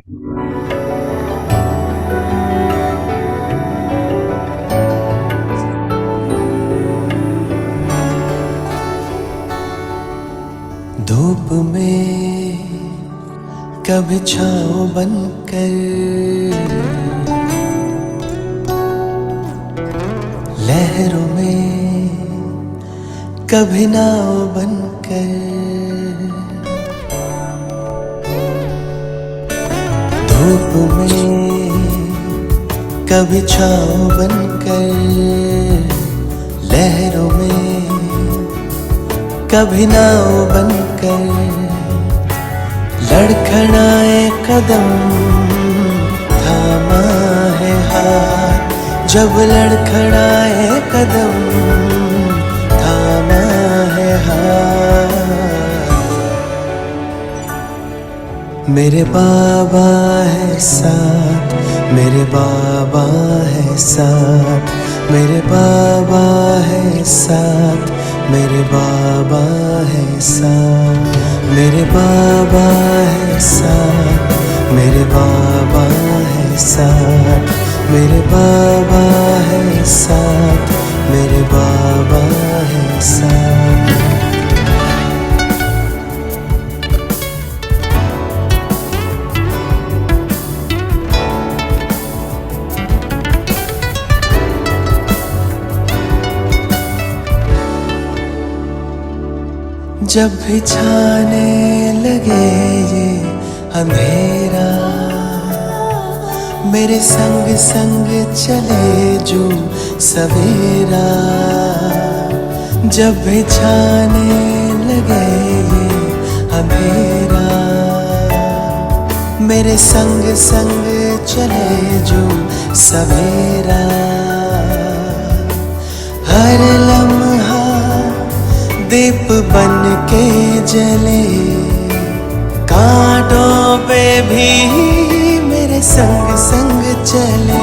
धूप में कभी छाँव बनकर, लहरों में कभी नाव बनकर, धूप में कभी छाँव बनकर, लहरों में कभी नाव बनकर, लड़खड़ाए कदम थामा है हाथ, जब लड़खड़ाए कदम थामा है हाथ। मेरे बाबा है साथ, मेरे बाबा है साथ, मेरे बाबा है साथ, मेरे बाबा है साथ, मेरे बाबा है साथ, मेरे बाबा है साथ, मेरे बाबा है साथ, मेरे बाबा है साथ। जब भी छाने लगे ये अंधेरा, मेरे संग संग चले जो सवेरा, जब भी छाने लगे ये अंधेरा, मेरे संग संग चले जो सवेरा, हर लम्हा दीप बन के जले, कांटों पे भी मेरे संग संग चले,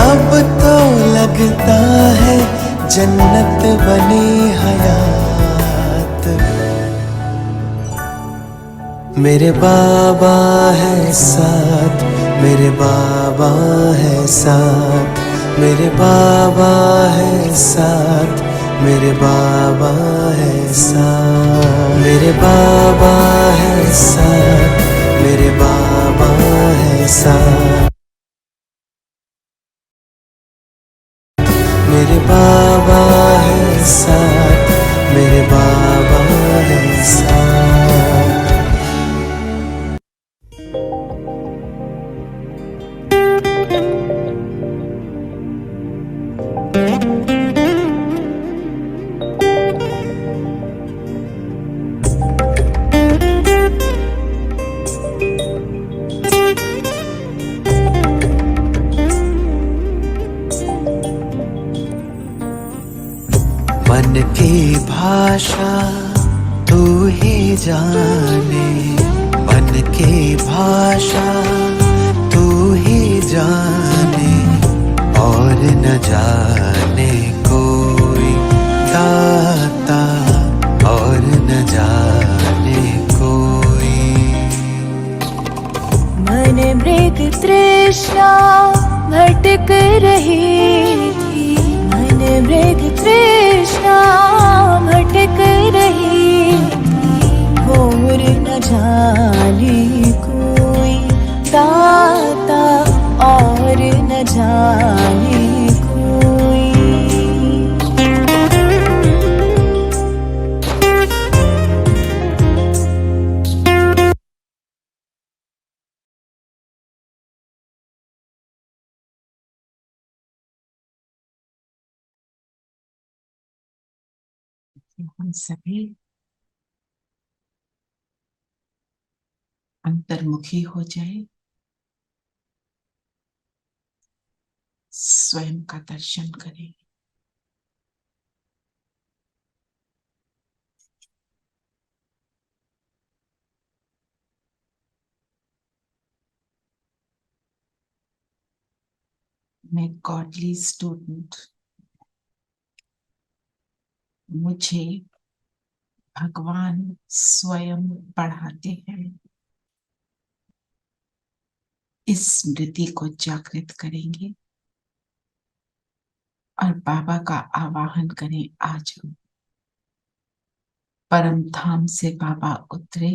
अब तो लगता है जन्नत बनी हयात। मेरे बाबा है साथ, मेरे बाबा है साथ, मेरे बाबा है साथ, मेरे बाबा है साथ, मेरे बाबा है साथ, मेरे बाबा है साथ, मेरे बाबा है साथ, मेरे बाबा है साथ। मन की भाषा तू ही जाने, मन की भाषा तू ही जाने, और न जाने कोई दाता, और न जाने कोई। मन मृग तृष्णा भटक रही थी, मन मृग तृष्णा भटक रही थी, और न जाने कोई दाता, और न जाने कोई। हम सभी अंतर्मुखी हो जाए, स्वयं का दर्शन करें। मैं गॉडली स्टूडेंट, मुझे भगवान स्वयं पढ़ाते हैं। इस स्मृति को जागृत करेंगे और बाबा का आवाहन करें, आ जाओ। परम धाम से बाबा उतरे,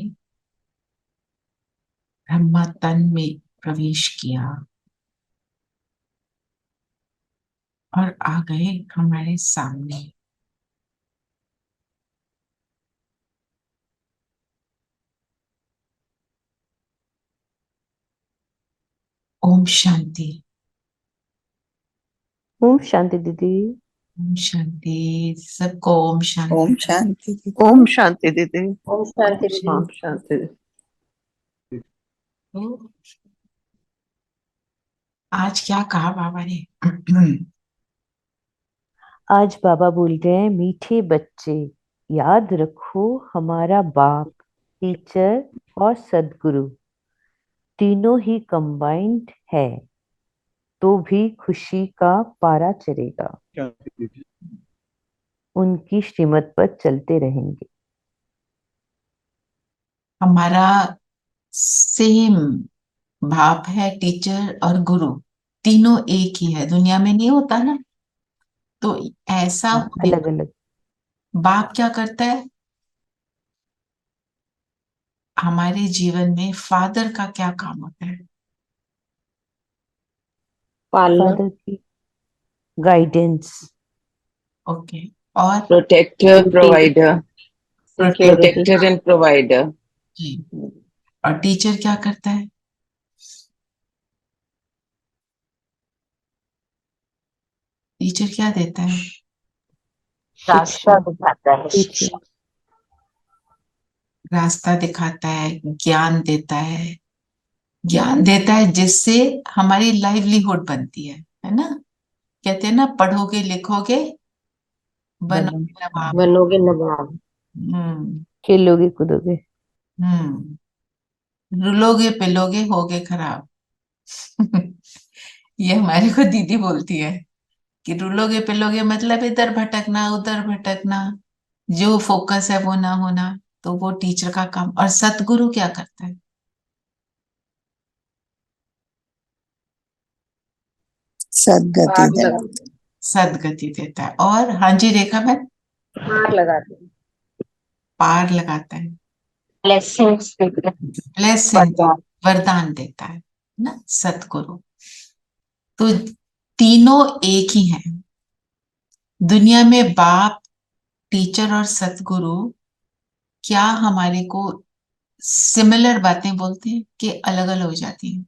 ब्रह्मा तन में प्रवेश किया और आ गए हमारे सामने। ओम शांति। ओम शांति दीदी। ओम शांति। सबको ओम शांति। ओम शांति। ओम शांति दीदी। ओम शांति दीदी। ओम शांति। तो आज क्या कहा बाबा ने? आज बाबा बोल रहे हैं, मीठे बच्चे याद रखो, हमारा बाप, टीचर और सदगुरु तीनों ही कंबाइंड है तो भी खुशी का पारा चढ़ेगा। उनकी श्रीमत पर चलते रहेंगे। हमारा सेम बाप है, टीचर और गुरु तीनों एक ही है। दुनिया में नहीं होता ना, तो ऐसा अलग अलग। बाप क्या करता है हमारे जीवन में? फादर का क्या काम होता है? पालना, फादर की गाइडेंस, ओके। और protector, provider, protector and provider. जी। और टीचर क्या करता है? टीचर क्या देता है? रास्ता दिखाता है। रास्ता दिखाता है, ज्ञान देता है। ज्ञान देता है जिससे हमारी लाइवलीहुड बनती है ना? कहते हैं ना, पढ़ोगे लिखोगे बनोगे नवाब। बनोगे नवाब। हम्म। खेलोगे कूदोगे। रुलोगे पिलोगे होगे खराब। ये हमारे को दीदी बोलती है कि रुलोगे पिलोगे मतलब इधर भटकना उधर भटकना, जो फोकस है वो ना होना। तो वो टीचर का काम। और सतगुरु क्या करता है? सदगति देना। सदगति देता है। और हाँ जी रेखा बहन? पार लगाते हैं। पार लगाता है। ब्लेसिंग्स ब्लेसिंग, वरदान देता है ना सतगुरु। तो तीनों एक ही हैं दुनिया में। बाप, टीचर और सतगुरु क्या हमारे को सिमिलर बातें बोलते हैं कि अलग अलग हो जाती हैं?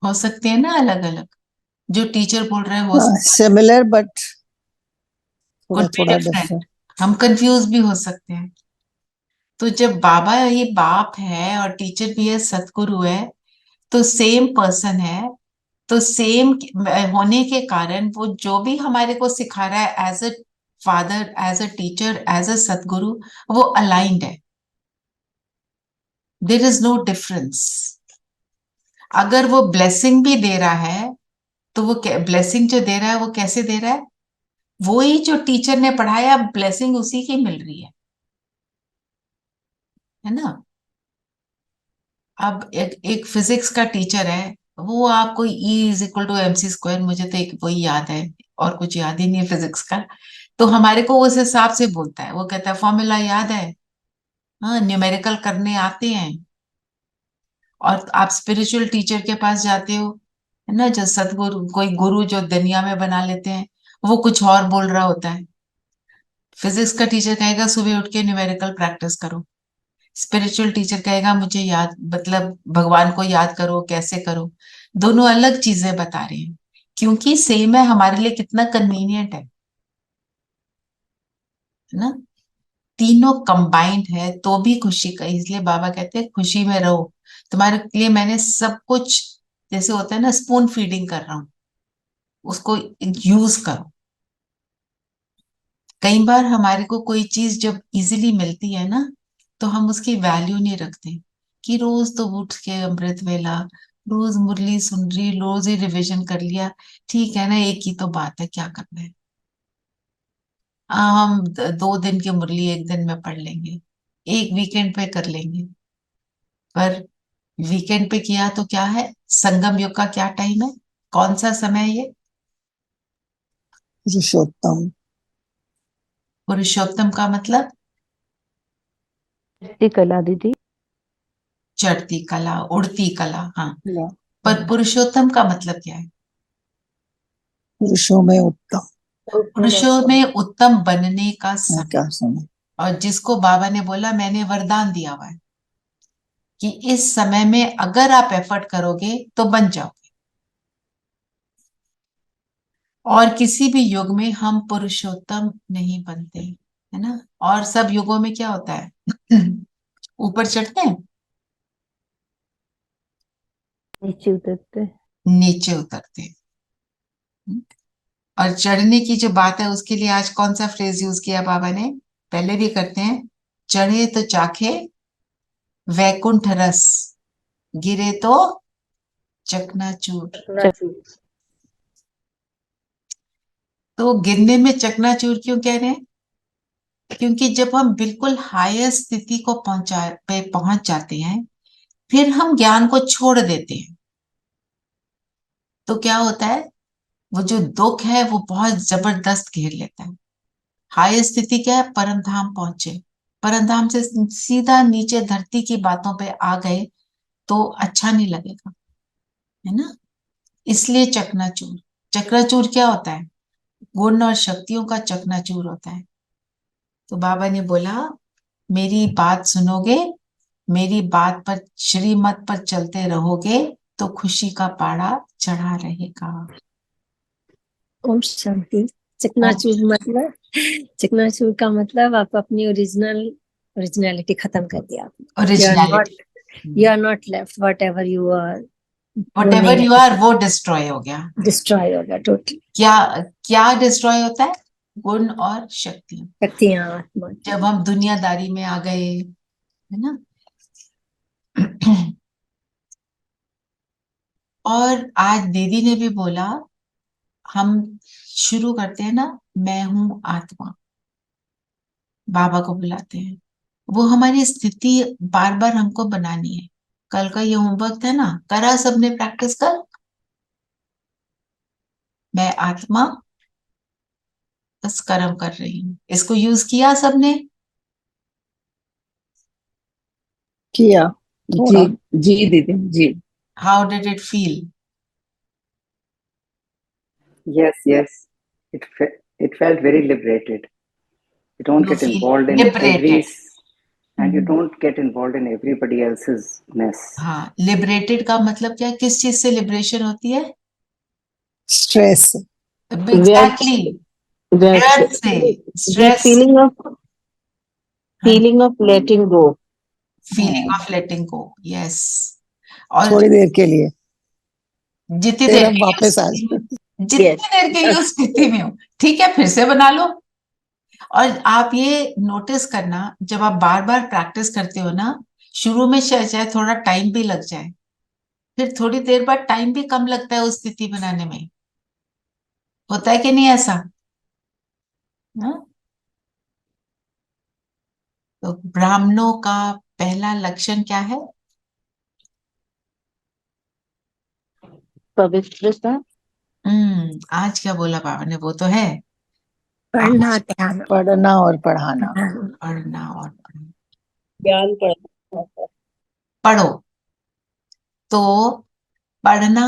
हो सकते हैं ना अलग अलग। जो टीचर बोल रहा है वो सिमिलर बट थोड़ा कुड बी थोड़ा डिफरेंट। डिफरेंट। हम कंफ्यूज भी हो सकते हैं। तो जब बाबा ये बाप है और टीचर भी है, सतगुरु है, तो सेम पर्सन है। तो सेम होने के कारण वो जो भी हमारे को सिखा रहा है as a father, as a teacher, as a satguru, वो अलाइंड है। There is no difference. अगर वो ब्लेसिंग भी दे रहा है तो वो ब्लेसिंग जो दे रहा है वो कैसे दे रहा है? वो ही जो टीचर ने पढ़ाया, ब्लेसिंग उसी की मिल रही है ना? अब एक फिजिक्स का टीचर है, वो आपको E is equal to M C square, मुझे तो एक वही याद है और कुछ याद ही नहीं है फिजिक्स का। तो हमारे को उस हिसाब से बोलता है, वो कहता है फॉर्मूला याद है, हाँ न्यूमेरिकल करने आते हैं। और आप स्पिरिचुअल टीचर के पास जाते हो, है ना, जो सतगुरु, कोई गुरु जो दुनिया में बना लेते हैं, वो कुछ और बोल रहा होता है। फिजिक्स का टीचर कहेगा सुबह उठ के न्यूमेरिकल प्रैक्टिस करो। स्पिरिचुअल टीचर कहेगा मुझे याद, मतलब भगवान को याद करो, कैसे करो। दोनों अलग चीजें बता रहे हैं क्योंकि सेम है, हमारे लिए कितना कन्वीनियंट है ना? तीनों कंबाइंड है तो भी खुशी का। इसलिए बाबा कहते हैं खुशी में रहो। तुम्हारे लिए मैंने सब कुछ, जैसे होता है ना स्पून फीडिंग कर रहा हूं, उसको यूज करो। कई बार हमारे को कोई चीज जब इजीली मिलती है ना, तो हम उसकी वैल्यू नहीं रखते। कि रोज तो उठ के अमृत वेला, रोज मुरली सुन रही, रोज ही रिवीजन कर लिया, ठीक है ना, एक ही तो बात है, क्या करना है। हम 2 दिन की मुरली एक दिन में पढ़ लेंगे, एक वीकेंड पे कर लेंगे, पर वीकेंड पे किया तो क्या है, संगम युग का क्या टाइम है, कौन सा समय है ये? पुरुषोत्तम, पुरुषोत्तम का मतलब चढ़ती कला दीदी। चढ़ती कला, उड़ती कला, हाँ। या पर पुरुषोत्तम का मतलब क्या है? पुरुषों में उत्तम पुरुषों में उत्तम बनने का समय। क्या समय। और जिसको बाबा ने बोला, मैंने वरदान दिया हुआ है कि इस समय में अगर आप एफर्ट करोगे तो बन जाओगे। और किसी भी युग में हम पुरुषोत्तम नहीं बनते, है ना। और सब युगों में क्या होता है ऊपर चढ़ते हैं, नीचे उतरते। नीचे उतरते हैं। और चढ़ने की जो बात है उसके लिए आज कौन सा फ्रेज यूज किया बाबा ने? पहले भी करते हैं, चढ़े तो चाखे वैकुंठ रस, गिरे तो चकनाचूर। तो गिरने में चकनाचूर क्यों कह रहे हैं? क्योंकि जब हम बिल्कुल हायर स्थिति को पहुंच जाते हैं, फिर हम ज्ञान को छोड़ देते हैं, तो क्या होता है, वो जो दुख है वो बहुत जबरदस्त घेर लेता है। हाई स्थिति क्या है, परम धाम पहुंचे, परम धाम से सीधा नीचे धरती की बातों पे आ गए तो अच्छा नहीं लगेगा, है ना। इसलिए चकनाचूर, चकनाचूर क्या होता है, गुण और शक्तियों का चकनाचूर होता है। तो बाबा ने बोला, मेरी बात सुनोगे, मेरी बात पर, श्रीमत पर चलते रहोगे तो खुशी का पाड़ा चढ़ा रहेगा। ओम शांति। चकनाचूर मतलब, चकनाचूर का मतलब आप अपनी ओरिजिनलिटी खत्म कर दिया। Originality, you are not left, what ever you are, whatever you are वो डिस्ट्रॉय हो गया। डिस्ट्रॉय हो गया टोटली। क्या क्या डिस्ट्रॉय होता है? गुण और शक्तियां। शक्तियां, आत्मा। जब हम दुनियादारी में आ गए, है ना। और आज दीदी ने भी बोला, हम शुरू करते हैं ना, मैं हूं आत्मा, बाबा को बुलाते हैं। वो हमारी स्थिति बार बार हमको बनानी है। कल का ये होमवर्क था ना, करा सबने प्रैक्टिस कर, मैं आत्मा बस कर्म कर रही हूँ, इसको यूज किया सबने? किया थोड़ा। जी जी दीदी जी। How did it feel? Yes, yes. It felt very liberated. You don't you get feel involved in liberated? and you don't get involved in everybody else's mess. हाँ, लिबरेटेड का मतलब क्या है, किस चीज से लिबरेशन होती है? स्ट्रेस, एग्जैक्टली, व्यर्थ से, stress, feeling of letting go. Feeling of letting go, yes. और थोड़ी देर के लिए, जितनी फिर देर हम के लिए वापस आ जितनी जाए। देर के लिए उस स्थिति में हो, ठीक है, फिर से बना लो। और आप ये नोटिस करना, जब आप बार बार प्रैक्टिस करते हो ना, शुरू में शायद थोड़ा टाइम भी लग जाए, फिर थोड़ी देर बाद टाइम भी कम लगता है उस स्थिति बनाने में। होता है कि नहीं ऐसा? हाँ? तो ब्राह्मणों का पहला लक्षण क्या है? पवित्रता। आज क्या बोला बाबा ने, वो तो है, पढ़ना, ध्यान, पढ़ना और पढ़ाना। पढ़ना और पढ़ना। ज्ञान पढ़ना। पढ़ो, तो पढ़ना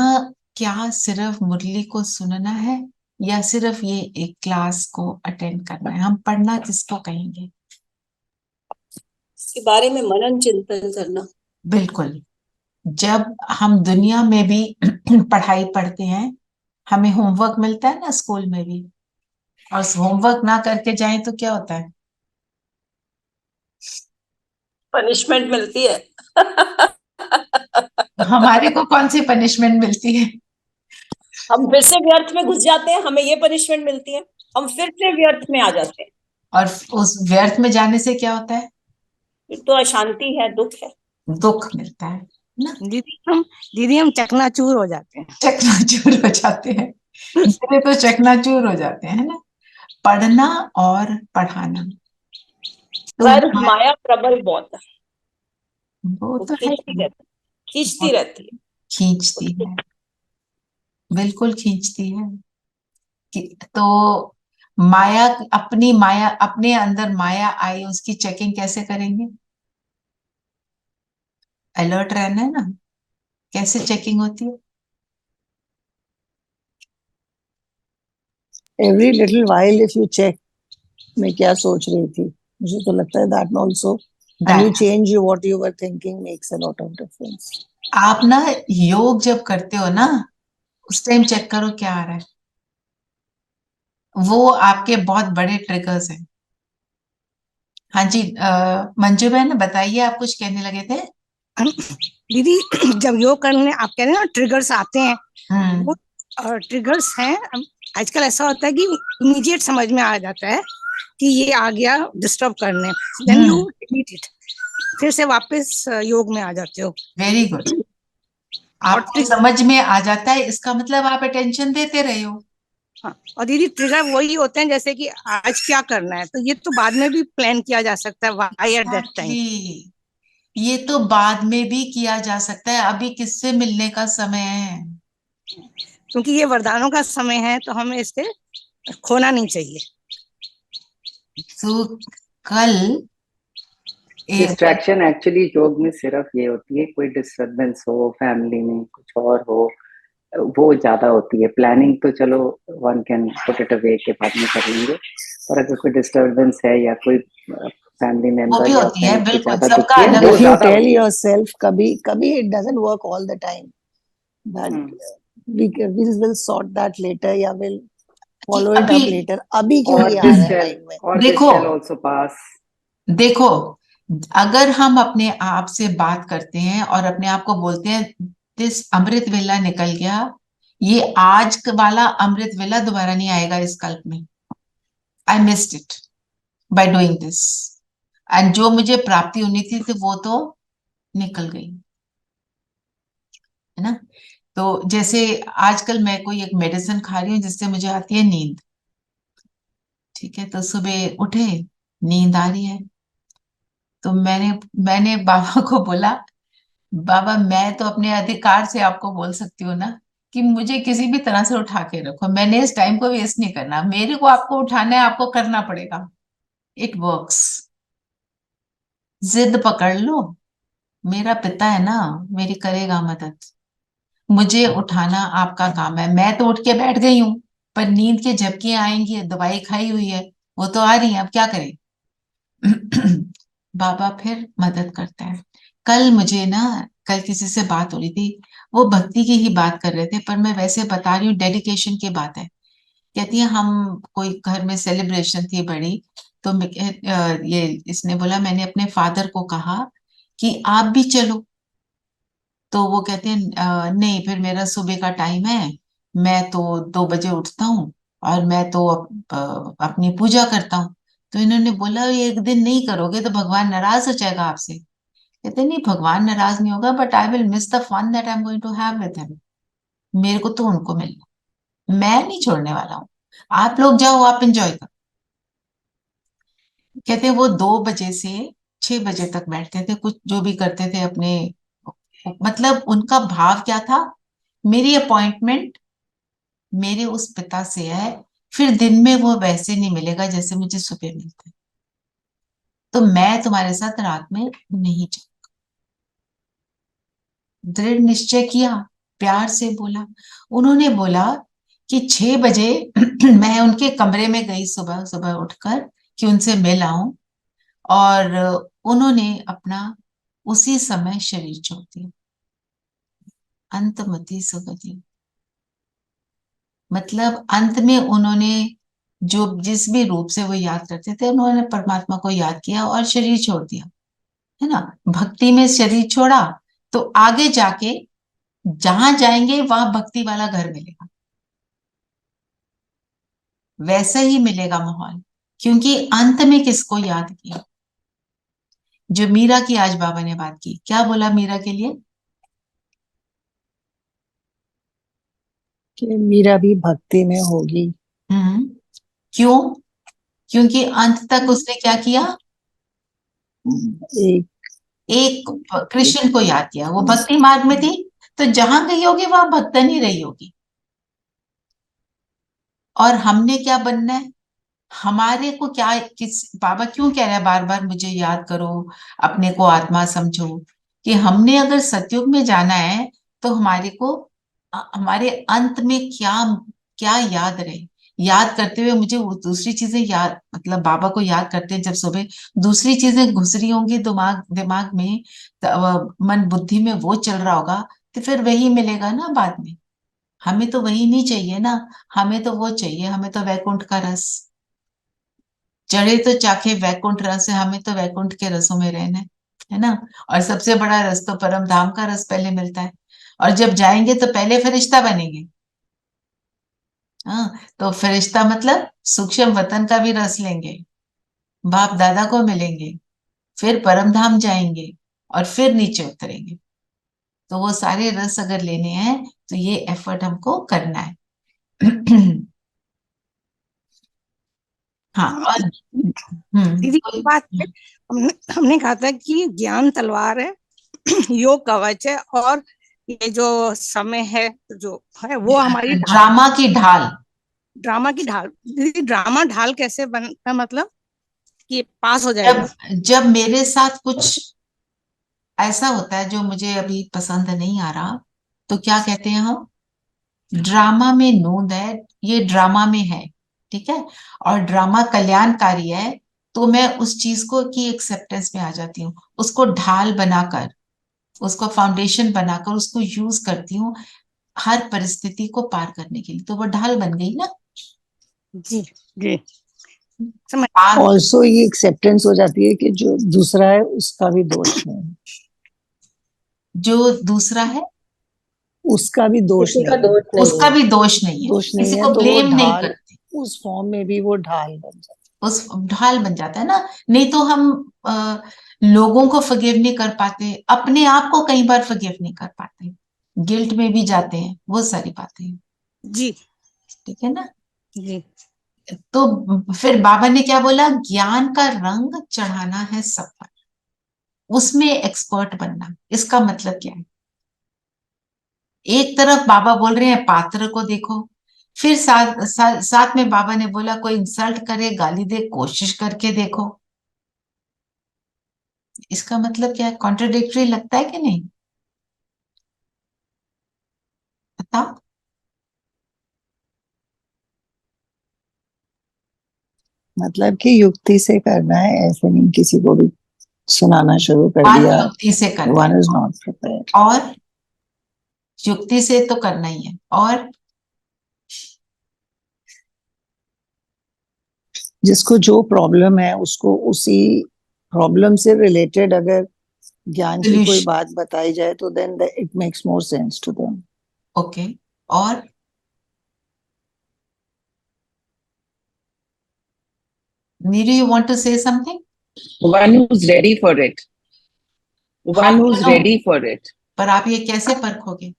क्या सिर्फ मुरली को सुनना है, या सिर्फ ये एक क्लास को अटेंड करना है? हम पढ़ना किसको कहेंगे? इसके बारे में मनन चिंतन करना। बिल्कुल। जब हम दुनिया में भी पढ़ाई पढ़ते हैं, हमें होमवर्क मिलता है ना स्कूल में भी, और होमवर्क ना करके जाएं तो क्या होता है? पनिशमेंट मिलती है। हमारे को कौन सी पनिशमेंट मिलती है? हम फिर से व्यर्थ में घुस जाते हैं, हमें ये पनिशमेंट मिलती है, हम फिर से व्यर्थ में आ जाते हैं। और उस व्यर्थ में जाने से क्या होता है? फिर तो अशांति है, दुख है, दुख मिलता है ना। दीदी हम चकनाचूर हो जाते हैं। चकनाचूर हो जाते हैं, ये तो चकनाचूर हो जाते हैं ना। पढ़ना और पढ़ाना, तो पर माया प्रबल बहुत है, वो वो तो है। खींचती रहती है। खींचती रहती है। खींचती है, बिल्कुल खींचती है। तो माया अपने अंदर माया आई, उसकी चेकिंग कैसे करेंगे? अलर्ट रहना है ना। कैसे चेकिंग होती है? Every little while if you check मैं क्या सोच रही थी, मुझे तो लगता है that also and you That- change what you were thinking makes a lot of difference. आप ना योग जब करते हो ना, उस टाइम चेक करो क्या आ रहा है। वो आपके बहुत बड़े ट्रिगर्स हैं। हाँ जी, मंजू बहन बताइए, आप कुछ कहने लगे थे। दीदी जब योग करने आप कह रहे हैं ना ट्रिगर्स आते हैं, हम्म। वो ट्रिगर्स हैं। आजकल ऐसा होता है कि इमीडिएट समझ में आ जाता है कि ये आ गया डिस्टर्ब करने, देन यू डिलीट इट, फिर से वापस योग में आ जाते हो। Very good. और आपको समझ में आ जाता है, इसका मतलब आप अटेंशन देते रहे हो। हाँ, और दीदी ट्रिगर वही होते हैं जैसे कि आज क्या करना है, तो ये तो बाद में भी प्लान किया जा सकता है, why at that time. Exactly. ये तो बाद में भी किया जा सकता है, अभी किससे मिलने का समय है। क्योंकि ये वरदानों का समय है, तो हमें इससे खोना नहीं चाहिए। तो कल डिस्ट्रैक्शन एक्चुअली योग में सिर्फ ये होती है, कोई डिस्टरबेंस हो फैमिली में, कुछ और हो, वो ज्यादा होती है। प्लानिंग तो चलो one can put it away के बाद में कर लेंगे, और अगर कोई डिस्टरबेंस है या कोई फैमिली वो मेंबर भी या होती है, फ्रेंड की बिल्कुल ज्यादा सबका दिखती है, अलग वो if होता you ज्यादा tell होती है। yourself कभी कभी it doesn't work all the time, but we will sort that later या will है कि follow it अभी up later, अभी क्यों और ये आ दिस रहा है शैल माइंड में। और दिस देखो शैल आल्सो पास। देखो, अगर हम अपने आप से बात करते हैं और अपने आप को बोलते हैं दिस अमृत वेला निकल गया, ये आज वाला अमृत वेला दोबारा नहीं आएगा इस कल्प में। I missed it by doing this, and जो मुझे प्राप्ति होनी थी तो वो तो निकल गई, है ना। तो जैसे आजकल मैं कोई एक मेडिसिन खा रही हूँ जिससे मुझे आती है नींद, ठीक है, तो सुबह उठे, नींद आ रही है, तो मैंने मैंने बाबा को बोला, बाबा मैं तो अपने अधिकार से आपको बोल सकती हूँ ना कि मुझे किसी भी तरह से उठा के रखो, मैंने इस टाइम को वेस्ट नहीं करना, मेरे को आपको उठाना है, आपको करना पड़ेगा। It works. जिद पकड़ लो, मेरा पिता है ना, मेरी करेगा मदद। मुझे उठाना आपका काम है, मैं तो उठ के बैठ गई हूँ, पर नींद की झपकियां आएंगी, दवाई खाई हुई है, वो तो आ रही है, अब क्या करें। बाबा फिर मदद करता है। कल मुझे ना, कल किसी से बात हो रही थी, वो भक्ति की ही बात कर रहे थे, पर मैं वैसे बता रही हूँ, डेडिकेशन की बात है। कहती है हम कोई घर में सेलिब्रेशन थी बड़ी, तो ये इसने बोला, मैंने अपने फादर को कहा कि आप भी चलो, तो वो कहते हैं नहीं, फिर मेरा सुबह का टाइम है, मैं तो 2 बजे उठता हूँ और मैं तो अपनी पूजा करता हूँ। तो इन्होंने बोला ये एक दिन नहीं करोगे तो भगवान नाराज हो जाएगा आपसे। कहते नहीं, भगवान नाराज नहीं होगा, but I will miss the fun that I am going to have with him. मेरे को तो उनको मिलना, मैं नहीं छोड़ने वाला हूँ, आप लोग जाओ, आप एंजॉय करो। कहते वो 2 बजे से 6 बजे तक बैठते थे, कुछ जो भी करते थे अपने, मतलब उनका भाव क्या था, मेरी अपॉइंटमेंट मेरे उस पिता से है, फिर दिन में वो वैसे नहीं मिलेगा जैसे मुझे सुबह मिलता है, तो मैं तुम्हारे साथ रात में नहीं जाऊंगा। दृढ़ निश्चय किया, प्यार से बोला। उन्होंने बोला कि 6 बजे मैं उनके कमरे में गई सुबह सुबह उठकर कि उनसे मिल आऊं, और उन्होंने अपना उसी समय शरीर छोड़ दिया। अंतमति सुगति, मतलब अंत में उन्होंने जो जिस भी रूप से वो याद करते थे, उन्होंने परमात्मा को याद किया और शरीर छोड़ दिया, है ना। भक्ति में शरीर छोड़ा तो आगे जाके जहां जाएंगे वहां भक्ति वाला घर मिलेगा, वैसा ही मिलेगा माहौल, क्योंकि अंत में किसको याद किया। जो मीरा की आज बाबा ने बात की, क्या बोला मीरा के लिए? कि मीरा भी भक्ति में होगी। क्यों? क्योंकि अंत तक उसने क्या किया? एक एक कृष्ण को याद किया, वो भक्ति मार्ग में थी, तो जहां गई होगी वहां भक्तन ही रही होगी। और हमने क्या बनना है, हमारे को क्या, किस बाबा क्यों कह रहा है बार बार मुझे याद करो, अपने को आत्मा समझो, कि हमने अगर सतयुग में जाना है तो हमारे को हमारे अंत में क्या क्या याद रहे। याद करते हुए मुझे वो दूसरी चीजें याद, मतलब बाबा को याद करते हैं जब सुबह दूसरी चीजें घुस रही होंगी दिमाग दिमाग में, मन बुद्धि में वो चल रहा होगा, तो फिर वही मिलेगा ना बाद में। हमें तो वही नहीं चाहिए ना, हमें तो वो चाहिए, हमें तो वैकुंठ का रस। चढ़े तो चाखे वैकुंठ रस है, हमें तो वैकुंठ के रसों में रहना है ना। और सबसे बड़ा रस तो परम धाम का रस पहले मिलता है, और जब जाएंगे तो पहले फरिश्ता बनेंगे। हाँ, तो फरिश्ता मतलब सूक्ष्म वतन का भी रस लेंगे, बाप दादा को मिलेंगे, फिर परम धाम जाएंगे, और फिर नीचे उतरेंगे। तो वो सारे रस अगर लेने हैं तो ये एफर्ट हमको करना है। हाँ, और दीदी की बात है, हमने कहा था कि ज्ञान तलवार है, योग कवच है, और ये जो समय है जो है वो हमारी ड्रामा की ढाल। ड्रामा की ढाल। दीदी ड्रामा ढाल कैसे बनता, मतलब कि पास हो जब जाएगा? जब मेरे साथ कुछ ऐसा होता है जो मुझे अभी पसंद नहीं आ रहा, तो क्या कहते हैं हम, ड्रामा में नूंद है, ये ड्रामा में है, ठीक है, और ड्रामा कल्याणकारी है, तो मैं उस चीज को की एक्सेप्टेंस में आ जाती हूँ, उसको ढाल बनाकर, उसको फाउंडेशन बनाकर उसको यूज करती हूँ हर परिस्थिति को पार करने के लिए, तो वो ढाल बन गई ना। जी जी, ऑल्सो ये एक्सेप्टेंस हो जाती है कि जो दूसरा है उसका भी दोष नहीं है, जो दूसरा है उसका भी दोष किसी का नहीं है, दोष नहीं उसका है। भी दोष नहीं है, दोष नहीं किसी है, को तो वो ब्लेम नहीं ढाल करते, उस फॉर्म में भी वो ढाल बन जाता उस ढाल बन जाता है ना। नहीं तो हम लोगों को फॉरगिव नहीं कर पाते, अपने आप को कई बार फॉरगिव नहीं कर पाते, गिल्ट में भी जाते हैं, वो सारी बातें हैं। जी ठीक है ना। जी, तो फिर बाबा ने क्या बोला, ज्ञान का रंग चढ़ाना है सब पर, उसमें एक्सपर्ट बनना। इसका मतलब क्या है, एक तरफ बाबा बोल रहे हैं पात्र को देखो, फिर साथ में बाबा ने बोला कोई इंसल्ट करे गाली दे कोशिश करके देखो। इसका मतलब क्या है, कॉन्ट्रडिक्टरी लगता है कि नहीं, बताओ। मतलब कि युक्ति से करना है, ऐसे नहीं किसी को भी सुनाना शुरू कर बात दिया, युक्ति से करना वन है, इज नॉट प्रिपेयर्ड। और युक्ति से तो करना ही है, और जिसको जो प्रॉब्लम है उसको उसी प्रॉब्लम से रिलेटेड अगर ज्ञान की कोई सॉल्यूशन। बात बताई जाए तो then it makes more sense to them. Okay, और Neeru you want to say something? One who's ready for it. हाँ, One who's बोलो, ready for it. पर आप ये कैसे परखोगे?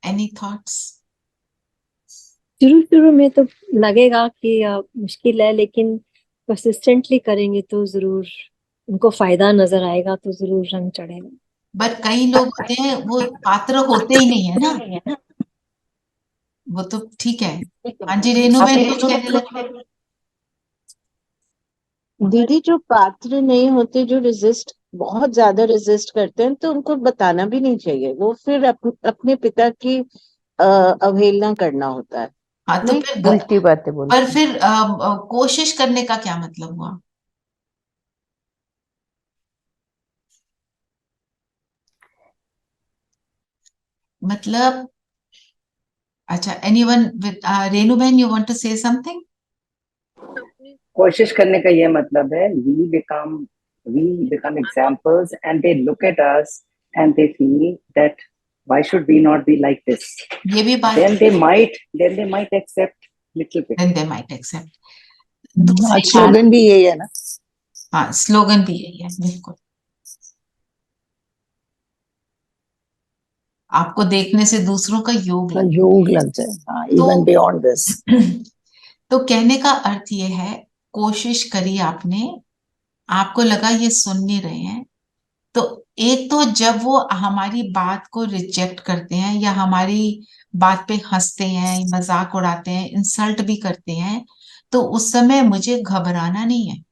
Any thoughts? शुरू शुरू में तो लगेगा कि मुश्किल है, लेकिन परसिस्टेंटली करेंगे तो जरूर उनको फायदा नजर आएगा, तो जरूर रंग चढ़ेगा। बट कई लोग होते हैं वो पात्र होते ही नहीं है ना, वो तो ठीक है। हाँ जी, रेनू बहन कुछ कहने लगे। दीदी जो पात्र नहीं होते, जो रेजिस्ट बहुत ज्यादा रेजिस्ट करते हैं, तो उनको बताना भी नहीं चाहिए, वो फिर अपने पिता की अवहेलना करना होता है। हाँ, तो नहीं, फिर उल्टी बातें बोलते पर हैं। फिर कोशिश करने का क्या मतलब हुआ? मतलब अच्छा, एनीवन विद रेनू बहन, you want to say something? कोशिश करने का ये मतलब है we become examples and they look at us and they feel that why should we not be like this, ये भी बात, then they might accept little bit. then they might accept. आज दूसरी बात, स्लोगन भी यही है ना। हाँ स्लोगन भी यही है, बिल्कुल। आपको देखने से दूसरों का योग लगता योग लग जाए, हाँ, तो even beyond this. तो कहने का अर्थ ये है, कोशिश करी आपने, आपको लगा ये सुन नहीं रहे हैं, तो एक तो जब वो हमारी बात को रिजेक्ट करते हैं या हमारी बात पे हंसते हैं, मजाक उड़ाते हैं, इंसल्ट भी करते हैं, तो उस समय मुझे घबराना नहीं है।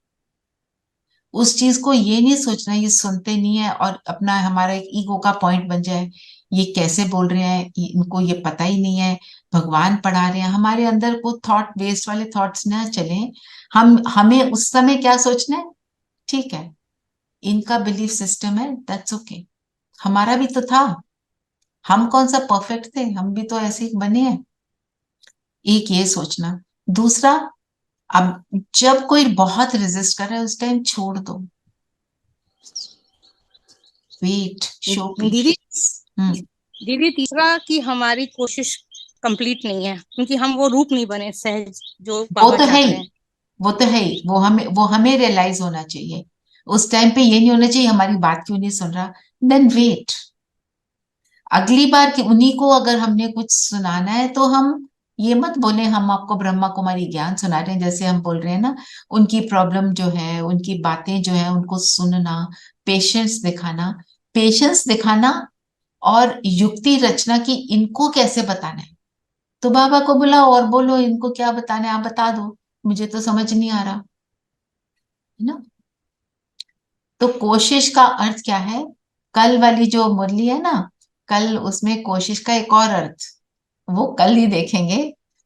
उस चीज को ये नहीं सोचना ये सुनते नहीं है और अपना हमारा एक ईगो का पॉइंट बन जाए, ये कैसे बोल रहे हैं, इनको ये पता ही नहीं है, भगवान पढ़ा रहे हैं। हमारे अंदर को थॉट वेस्ट वाले थॉट्स ना चले। हमें उस समय क्या सोचना है, ठीक है इनका बिलीफ सिस्टम है, दैट्स ओके, हमारा भी तो था, हम कौन सा परफेक्ट थे, हम भी तो ऐसे ही बने हैं। एक ये सोचना। दूसरा, अब जब कोई बहुत रेजिस्ट कर रहा है उस टाइम छोड़ दो, वेट, शो दीदी पेशेंस। दीदी तीसरा कि हमारी कोशिश कंप्लीट नहीं है, क्योंकि हम वो रूप नहीं बने सहज जो वो बाबा तो है चाहते ही, हैं। वो तो है ही, वो हमें रियलाइज होना चाहिए। उस टाइम पे ये नहीं होना चाहिए हमारी बात क्यों नहीं सुन रहा, देन वेट। अगली बार कि उन्हीं को अगर हमने कुछ सुनाना है तो हम ये मत बोले हम आपको ब्रह्मा कुमारी ज्ञान सुना रहे हैं, जैसे हम बोल रहे हैं ना, उनकी प्रॉब्लम जो है, उनकी बातें जो है उनको सुनना, पेशेंस दिखाना, पेशेंस दिखाना और युक्ति रचना कि इनको कैसे बताना है। तो बाबा को बुलाओ और बोलो इनको क्या बताना है, आप बता दो, मुझे तो समझ नहीं आ रहा है ना। तो कोशिश का अर्थ क्या है, कल वाली जो मुरली है ना, कल उसमें कोशिश का एक और अर्थ, वो कल ही देखेंगे,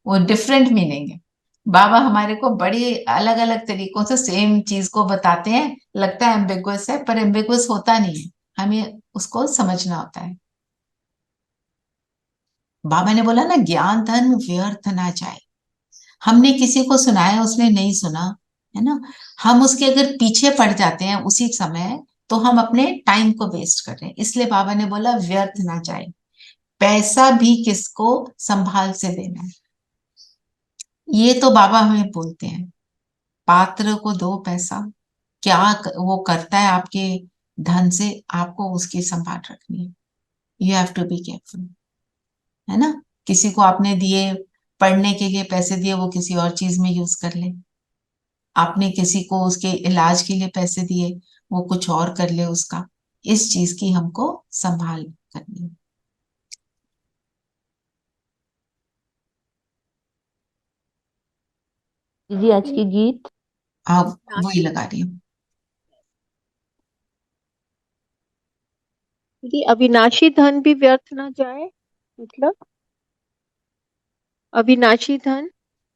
वो डिफरेंट मीनिंग है। बाबा हमारे को बड़ी अलग अलग तरीकों से सेम चीज को बताते हैं, लगता है एम्बिगुअस है पर एम्बिगुअस होता नहीं है, हमें उसको समझना होता है। बाबा ने बोला ना, ज्ञान धन व्यर्थ ना जाए। हमने किसी को सुनाया उसने नहीं सुना, है ना, हम उसके अगर पीछे पड़ जाते हैं उसी समय तो हम अपने टाइम को वेस्ट कर रहे हैं। इसलिए बाबा ने बोला व्यर्थ ना जाए। पैसा भी किसको संभाल से देना है, ये तो बाबा हमें बोलते हैं, पात्र को दो पैसा, क्या वो करता है आपके धन से, आपको उसकी संभाल रखनी है। You have to be careful, है ना। किसी को आपने दिए, पढ़ने के लिए पैसे दिए, वो किसी और चीज में यूज कर ले। आपने किसी को उसके इलाज के लिए पैसे दिए, वो कुछ और कर ले उसका। इस चीज की हमको संभाल करनी है। दीदी आज की गीत आप वही लगा रही हूँ। दीदी अविनाशी धन भी व्यर्थ ना जाए, मतलब अविनाशी धन,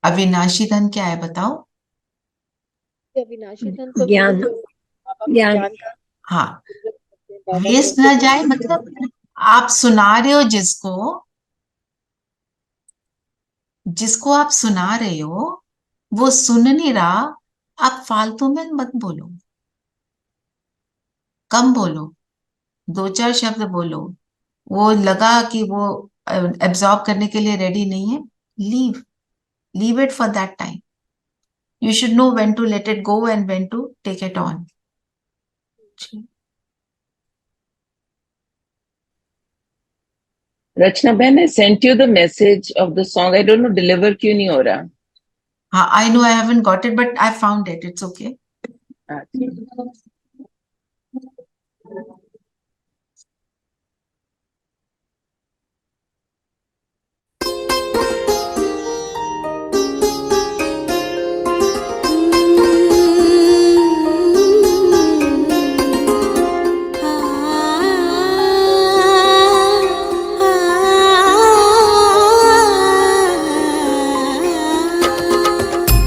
अविनाशी धन क्या है बताओ। अविनाशी धन तो ज्ञान, ज्ञान। हाँ, वेस्ट ना जाए मतलब आप सुना रहे हो जिसको आप सुना रहे हो वो सुन नहीं रहा, आप फालतू में मत बोलो, कम बोलो, दो चार शब्द बोलो। वो लगा कि वो एब्जॉर्ब करने के लिए रेडी नहीं है, leave leave it for that time. You should know when to let it go and when to take it on. रचना बहन, I sent you the message of the song. I don't know deliver क्यों नहीं हो रहा। हाँ, I know I haven't got it, but I found it. It's okay.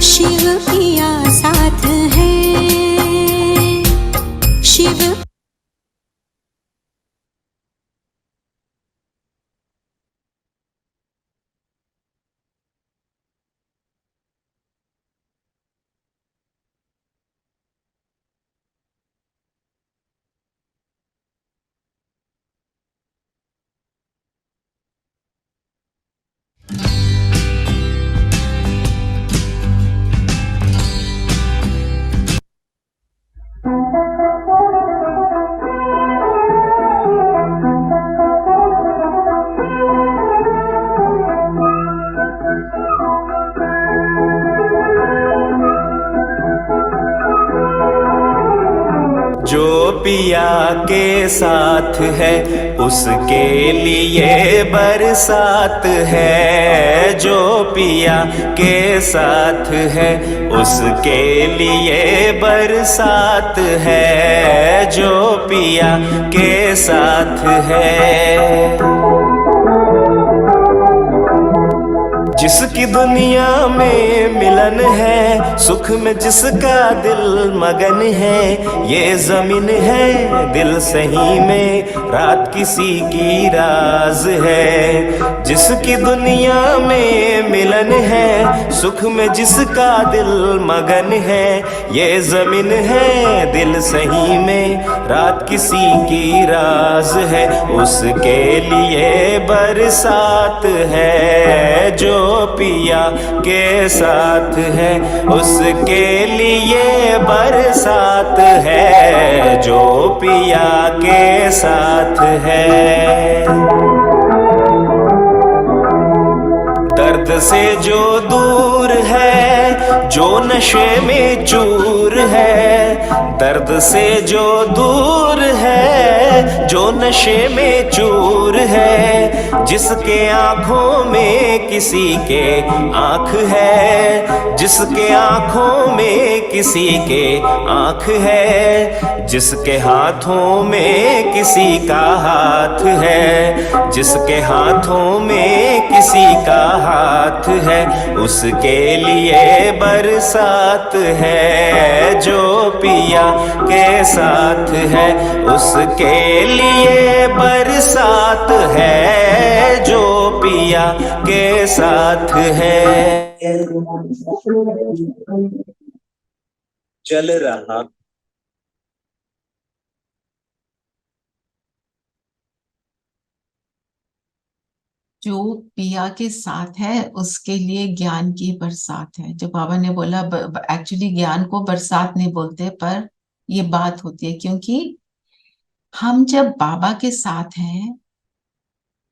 Shiv पिया साथ है, पिया के साथ है उसके लिए बरसात है, जो पिया के साथ है उसके लिए बरसात है, जो पिया के साथ है। जिसकी दुनिया में मिलन है, सुख में जिसका दिल मगन है, ये जमीन है दिल सही में रात किसी की राज है। जिसकी दुनिया में मिलन है, सुख में जिसका दिल मगन है, ये जमीन है दिल सही में रात किसी की राज है, उसके लिए बरसात है, जो पिया के साथ है उसके लिए बरसात है, जो पिया के साथ है। दर्द से जो दूर है, जो नशे में चूर है, दर्द से जो दूर है, जो नशे में चूर है, जिसके आंखों में किसी के आंख है, जिसके आंखों में किसी के आंख है, जिसके हाथों में किसी का हाथ है, जिसके हाथों में किसी का हाथ है, उसके लिए बरसात है, जो पिया के साथ है उसके लिए बरसात है, जो पिया के साथ है। चल रहा जो पिया के साथ है उसके लिए ज्ञान की बरसात है। जो बाबा ने बोला, एक्चुअली ज्ञान को बरसात नहीं बोलते, पर ये बात होती है क्योंकि हम जब बाबा के साथ हैं,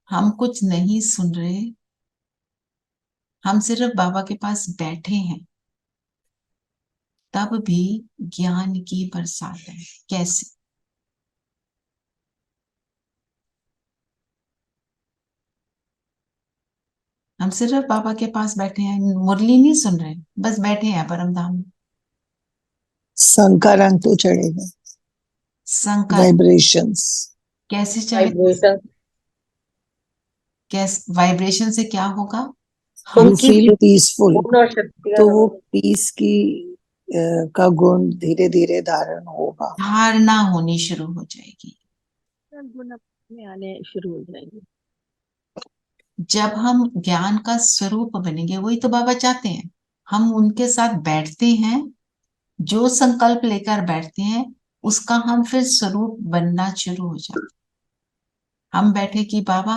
हम कुछ नहीं सुन रहे, हम सिर्फ बाबा के पास बैठे हैं, तब भी ज्ञान की बरसात है। कैसे? हम सिर्फ बाबा के पास बैठे हैं, मुरली नहीं सुन रहे, बस बैठे हैं परमधाम में। संग रंग तो चढ़ेगा, संग वाइब्रेशंस कैसे चढ़ेगा? कैसे वाइब्रेशन से क्या होगा? यू फील पीसफुल, तो वो पीस की का गुण धीरे धीरे धारण होगा, धारणा होनी शुरू हो जाएगी, गुण अपने आने शुरू हो जाएंगे। जब हम ज्ञान का स्वरूप बनेंगे, वही तो बाबा चाहते हैं। हम उनके साथ बैठते हैं, जो संकल्प लेकर बैठते हैं उसका हम फिर स्वरूप बनना शुरू हो जाते हैं। हम बैठे कि बाबा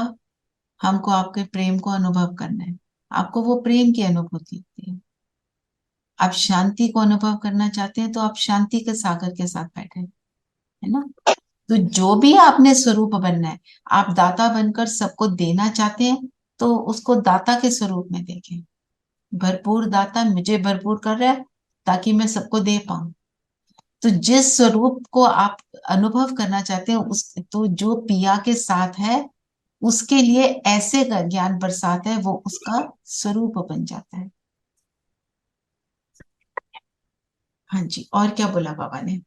हमको आपके प्रेम को अनुभव करना है, आपको वो प्रेम की अनुभूति होती है। आप शांति को अनुभव करना चाहते हैं तो आप शांति के सागर के साथ बैठे, है ना। तो जो भी आपने स्वरूप बनना है, आप दाता बनकर सबको देना चाहते हैं तो उसको दाता के स्वरूप में देखें। भरपूर दाता मुझे भरपूर कर रहा है ताकि मैं सबको दे पाऊं। तो जिस स्वरूप को आप अनुभव करना चाहते हैं, उस तो जो पिया के साथ है उसके लिए ऐसे का ज्ञान बरसात है, वो उसका स्वरूप बन जाता है। हाँ जी, और क्या बोला बाबा ने?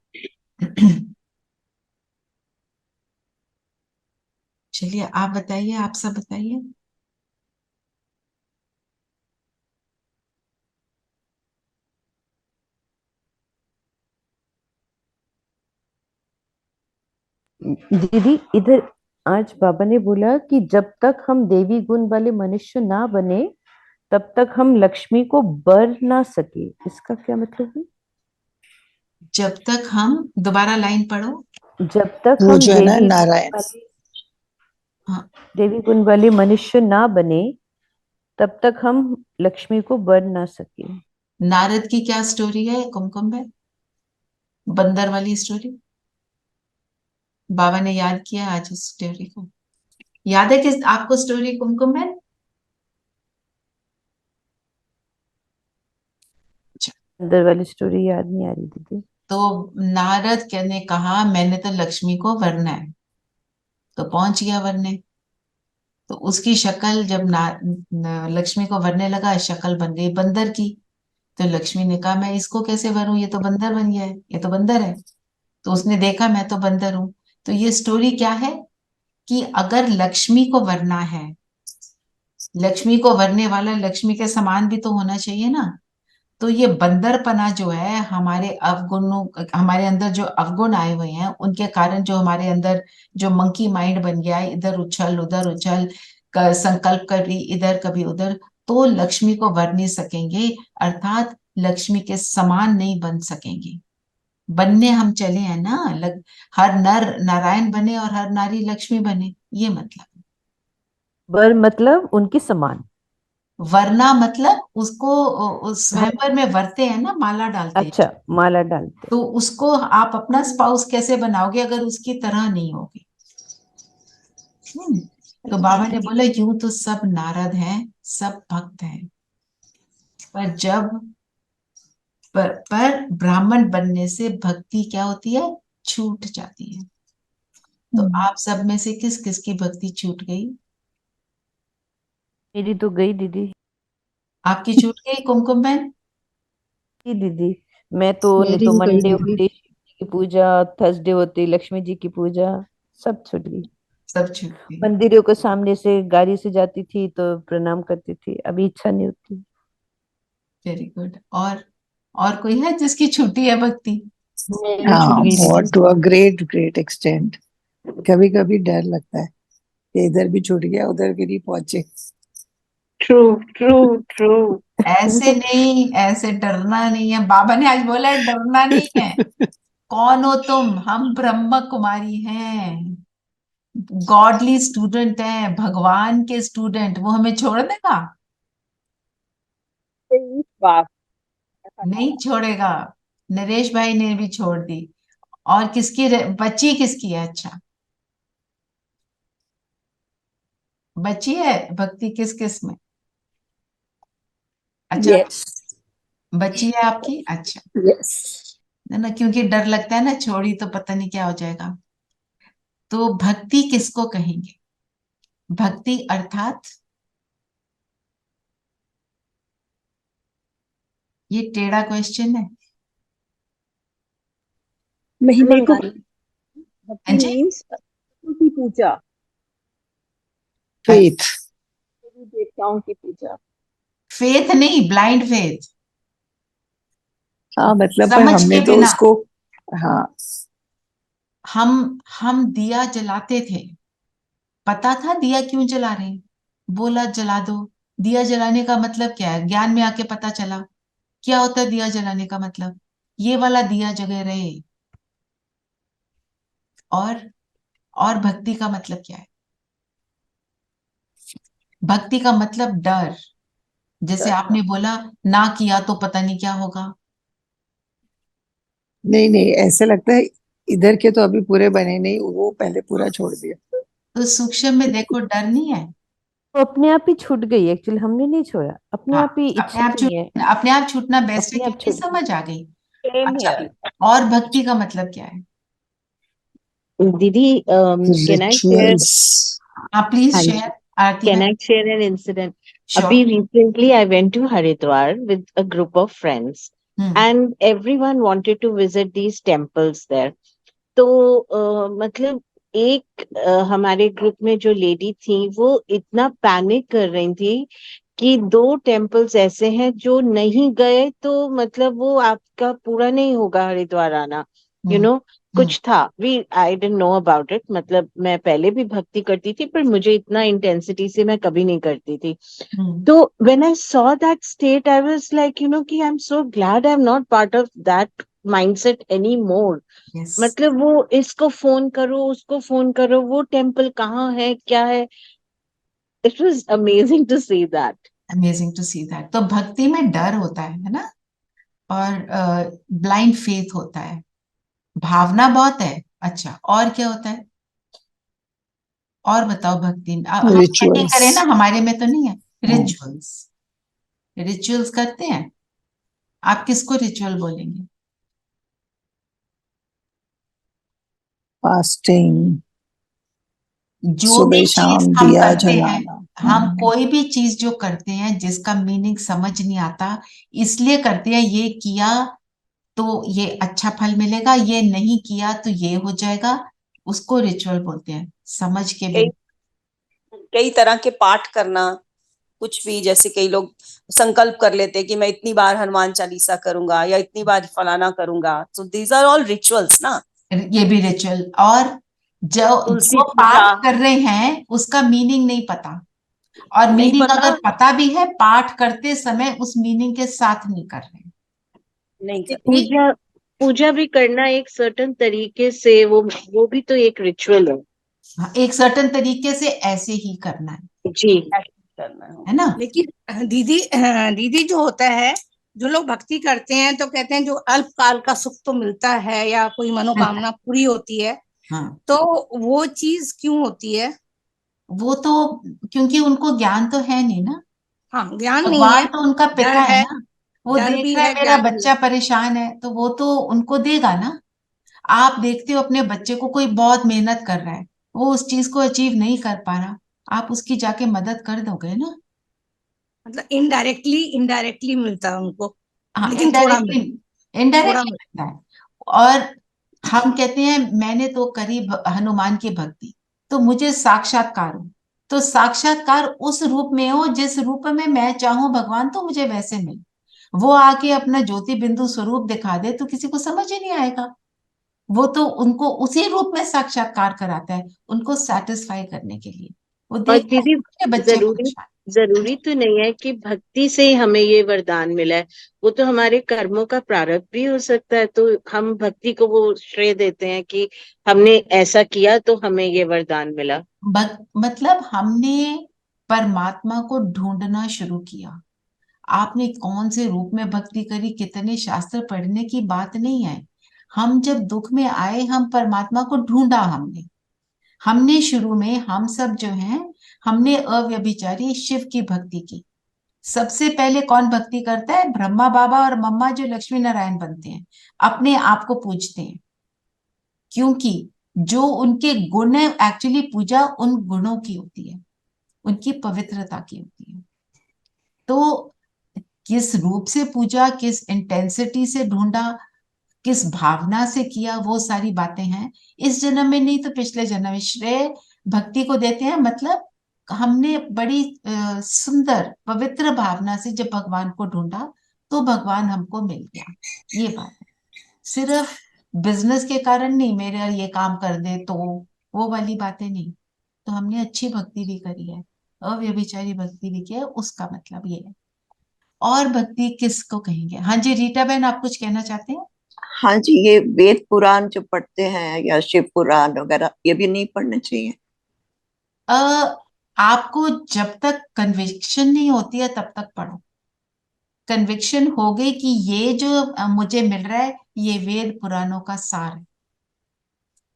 चलिए आप बताइए, आप सब बताइए। दीदी इधर आज बाबा ने बोला कि जब तक हम देवी गुण वाले मनुष्य ना बने तब तक हम लक्ष्मी को बर ना सके। इसका क्या मतलब है? जब तक हम, दोबारा लाइन पढ़ो। जब तक वो हम जो है ना नारायण, हाँ, देवी गुण वाले मनुष्य ना बने तब तक हम लक्ष्मी को बर ना सके। नारद की क्या स्टोरी है कुमकुम में? बंदर वाली स्टोरी बाबा ने याद किया आज उस स्टोरी को। याद है कि आपको स्टोरी कुमकुम है? बंदर वाली स्टोरी याद नहीं आ रही दीदी। तो नारद ने कहा मैंने तो लक्ष्मी को वरना है, तो पहुंच गया वरने। तो उसकी शक्ल जब लक्ष्मी को वरने लगा, शक्ल बन गई बंदर की। तो लक्ष्मी ने कहा मैं इसको कैसे वरूं, ये तो बंदर बन गया है, ये तो बंदर है। तो उसने देखा मैं तो बंदर हूं। तो ये स्टोरी क्या है कि अगर लक्ष्मी को वरना है, लक्ष्मी को वरने वाला लक्ष्मी के समान भी तो होना चाहिए ना। तो ये बंदरपना जो है, हमारे अवगुणों, हमारे अंदर जो अवगुण आए हुए हैं उनके कारण जो हमारे अंदर जो मंकी माइंड बन गया है, इधर उधर उछल संकल्प कभी इधर कभी उधर, तो लक्ष्मी को वर नहीं सकेंगे, अर्थात लक्ष्मी के समान नहीं बन सकेंगे। बनने हम चले हैं ना, हर नर नारायण बने और हर नारी लक्ष्मी बने, ये मतलब। वर मतलब उनके समान। वरना मतलब उसको उस स्वयंवर में वरते हैं ना, माला डालते हैं। अच्छा, माला डालते। तो उसको आप अपना स्पाउस कैसे बनाओगे अगर उसकी तरह नहीं होगी। तो बाबा ने बोला यूं तो सब नारद हैं, सब भक्त हैं, पर पर ब्राह्मण बनने से भक्ति क्या होती है, छूट जाती है। तो आप सब में से किस किस की भक्ति छूट गई? मेरी तो गई दीदी। आपकी छूट गई कुमकुम बहन? जी दीदी, मैं तो नहीं मेरी तो भी गई मंडे दीदी। होती शिव जी की पूजा, थर्सडे होती लक्ष्मी जी की पूजा, सब छूट गई। सब छूट गई। मंदिरों के सामने से गाड़ी से जाती थी तो प्रणाम करती थी, अभी इच्छा नहीं होती। Very good. और कोई है जिसकी छुट्टी है भक्ति? मेरी छूट हाँ, गई दीदी। बहुत to a great great extent. कभी कभी डर लगता है कि इधर भी छूट गया, उधर भी नहीं पहुंचे। True true true. ऐसे नहीं, ऐसे डरना नहीं है, बाबा ने आज बोला है डरना नहीं है। कौन हो तुम? हम ब्रह्म कुमारी हैं, गॉडली स्टूडेंट हैं, भगवान के स्टूडेंट। वो हमें छोड़ देगा? वाह। नहीं छोड़ेगा। नरेश भाई ने भी छोड़ दी। और किसकी बच्ची किसकी है? अच्छा, बच्ची है भक्ति किस किस में? अच्छा, यस बच्ची है आपकी, अच्छा। यस। ना क्योंकि डर लगता है ना, छोड़ी तो पता नहीं क्या हो जाएगा। तो भक्ति किसको कहेंगे? भक्ति अर्थात, ये टेढ़ा क्वेश्चन है। मेरे को निरंकारी। भक्ति जी, मीन्स की पूजा, फेथ। देवी देवताओं की पूजा। फेथ नहीं, ब्लाइंड फेथ, हाँ मतलब, पर समझ हमने के तो बिना। उसको, हाँ हम दिया जलाते थे, पता था दिया क्यों जला रहे हैं, बोला जला दो। दिया जलाने का मतलब क्या है? ज्ञान में आके पता चला क्या होता है दिया जलाने का मतलब, ये वाला दिया जगे रहे। और और भक्ति का मतलब क्या है? भक्ति का मतलब डर। जैसे आपने बोला ना किया तो पता नहीं क्या होगा। नहीं नहीं, ऐसे लगता है इधर के तो अभी पूरे बने नहीं, वो पहले पूरा छोड़ दिया। तो सूक्ष्म में देखो, डर नहीं है। वो अपने आप ही छूट गई, एक्चुअली हमने नहीं छोड़ा, अपने हाँ, आप ही अपने इच्छा आप नहीं है। अपने आप छूटना बेस्ट है अपने आप क्योंकि छूट गई। समझ आ गई। सेम अच्छा, हियर। और भक्ति का मतलब क्या है? दीदी, कैन आई शेयर? रिचुअल्स। हाँ प्लीज हाँ शेयर, जी, आरती कैन बहन। I share an incident? Sure. अभी recently I went to Haridwar with a group of friends hmm and everyone wanted to visit these temples there. तो मतलब एक हमारे ग्रुप में जो लेडी थी वो इतना पैनिक कर रही थी कि 2 टेम्पल्स ऐसे हैं जो नहीं गए तो मतलब वो आपका पूरा नहीं होगा हरिद्वार आना, यू हम्म नो कुछ था। We I didn't know about it, मतलब मैं पहले भी भक्ति करती थी पर मुझे इतना इंटेंसिटी से मैं कभी नहीं करती थी। हम्म तो when I saw that state I was like कि I am so glad I am not part of that mindset any more. Yes, मतलब वो इसको फोन करो उसको फोन करो, वो टेम्पल कहाँ है क्या है। It was amazing to see that. Amazing to see that. तो भक्ति में डर होता है ना, और ब्लाइंड फेथ होता है, भावना बहुत है। अच्छा, और क्या होता है? और बताओ भक्ति में। हम इकट्ठे रिचुअल्स। करें ना, हमारे में तो नहीं है। हाँ, रिचुअल्स, रिचुअल्स करते हैं। आप किसको रिचुअल बोलेंगे? फास्टिंग, जो सुबह भी शाम चीज हम दिया करते हैं, जलाना। हम कोई भी चीज जो करते हैं जिसका मीनिंग समझ नहीं आता, इसलिए करते हैं ये किया तो ये अच्छा फल मिलेगा, ये नहीं किया तो ये हो जाएगा, उसको रिचुअल बोलते हैं, समझ के कई बिना। कई तरह के पाठ करना, कुछ भी, जैसे कई लोग संकल्प कर लेते हैं कि मैं इतनी बार हनुमान चालीसा करूंगा या इतनी बार फलाना करूंगा, so these are all rituals ना। ये भी रिचुअल, और जो तुलसी जो पूजा, पाठ कर रहे हैं उसका मीनिंग नहीं पता, और नहीं मीनिंग पता, अगर पता भी है, पाठ करते समय उस मीनिंग के साथ नहीं कर रहे हैं। नहीं करते। पूजा पूजा भी करना एक सर्टेन तरीके से, वो भी तो एक रिचुअल है। हाँ, एक सर्टेन तरीके से ऐसे ही करना जी, करना है ना। लेकिन दीदी जो होता है, जो लोग भक्ति करते हैं तो कहते हैं जो अल्पकाल का सुख तो मिलता है या कोई मनोकामना पूरी होती है, हाँ, तो वो चीज क्यों होती है? वो तो क्योंकि उनको ज्ञान तो है नहीं ना, हाँ, ज्ञान नहीं भगवान है, तो उनका डर पिता है है, ना, वो डर देख भी रहा है है, मेरा ज्ञान भी बच्चा है। परेशान है, तो वो तो उनको देगा ना। आप देखते हो अपने बच्चे को, कोई बहुत मेहनत कर रहा है, वो उस चीज को अचीव नहीं कर पा रहा, आप उसकी जाके मदद कर दोगे ना। मतलब इनडायरेक्टली इनडायरेक्टली मिलता है उनको, हाँ, लेकिन थोड़ा इनडायरेक्टली, मिलता, थोड़ा इनडायरेक्टली मिलता। मिलता है। और हम कहते हैं मैंने तो करी हनुमान की भक्ति, तो मुझे साक्षात्कार हो, तो साक्षात्कार उस रूप में हो जिस रूप में मैं चाहूं भगवान तो मुझे वैसे मिले। वो आके अपना ज्योति बिंदु स्वरूप दिखा दे तो किसी को समझ ही नहीं आएगा। वो तो उनको उसी रूप में साक्षात्कार कराता है, उनको सेटिस्फाई करने के लिए। वो और देखता है दीदी कि बच्चे जरूरी परेशान। जरूरी तो नहीं है कि भक्ति से ही हमें ये वरदान मिला है, वो तो हमारे कर्मों का प्रारब्ध भी हो सकता है। तो हम भक्ति को वो श्रेय देते हैं कि हमने ऐसा किया तो हमें ये वरदान मिला। मतलब हमने परमात्मा को ढूंढना शुरू किया। आपने कौन से रूप में भक्ति करी, कितने शास्त्र पढ़ने की बात नहीं है। हम जब दुख में आए, हम परमात्मा को ढूंढा, हमने शुरू में, हम सब जो हैं, हमने अव्यभिचारी शिव की भक्ति की। सबसे पहले कौन भक्ति करता है? ब्रह्मा बाबा और मम्मा जो लक्ष्मी नारायण बनते हैं, अपने आप को पूजते हैं, क्योंकि जो उनके गुण है, एक्चुअली पूजा उन गुणों की होती है, उनकी पवित्रता की होती है। तो किस रूप से पूजा, किस इंटेंसिटी से ढूंढा, किस भावना से किया, वो सारी बातें हैं। इस जन्म में नहीं तो पिछले जन्म में श्रेय भक्ति को देते हैं। मतलब हमने बड़ी सुंदर पवित्र भावना से जब भगवान को ढूंढा तो भगवान हमको मिल गया, ये बात है। सिर्फ बिजनेस के कारण नहीं, मेरा ये काम कर दे तो, वो वाली बातें नहीं। तो हमने अच्छी भक्ति भी करी है, अव्यभिचारी भक्ति भी की है, उसका मतलब ये है। और भक्ति किसको कहेंगे? हाँ जी, रीटा बहन, आप कुछ कहना चाहते हैं? हाँ जी, ये वेद पुराण जो पढ़ते हैं या शिव पुराण वगैरह, ये भी नहीं पढ़ने चाहिए? आपको जब तक कन्विक्शन नहीं होती है तब तक पढ़ो। कन्विक्शन हो गई कि ये जो मुझे मिल रहा है ये वेद पुराणों का सार है।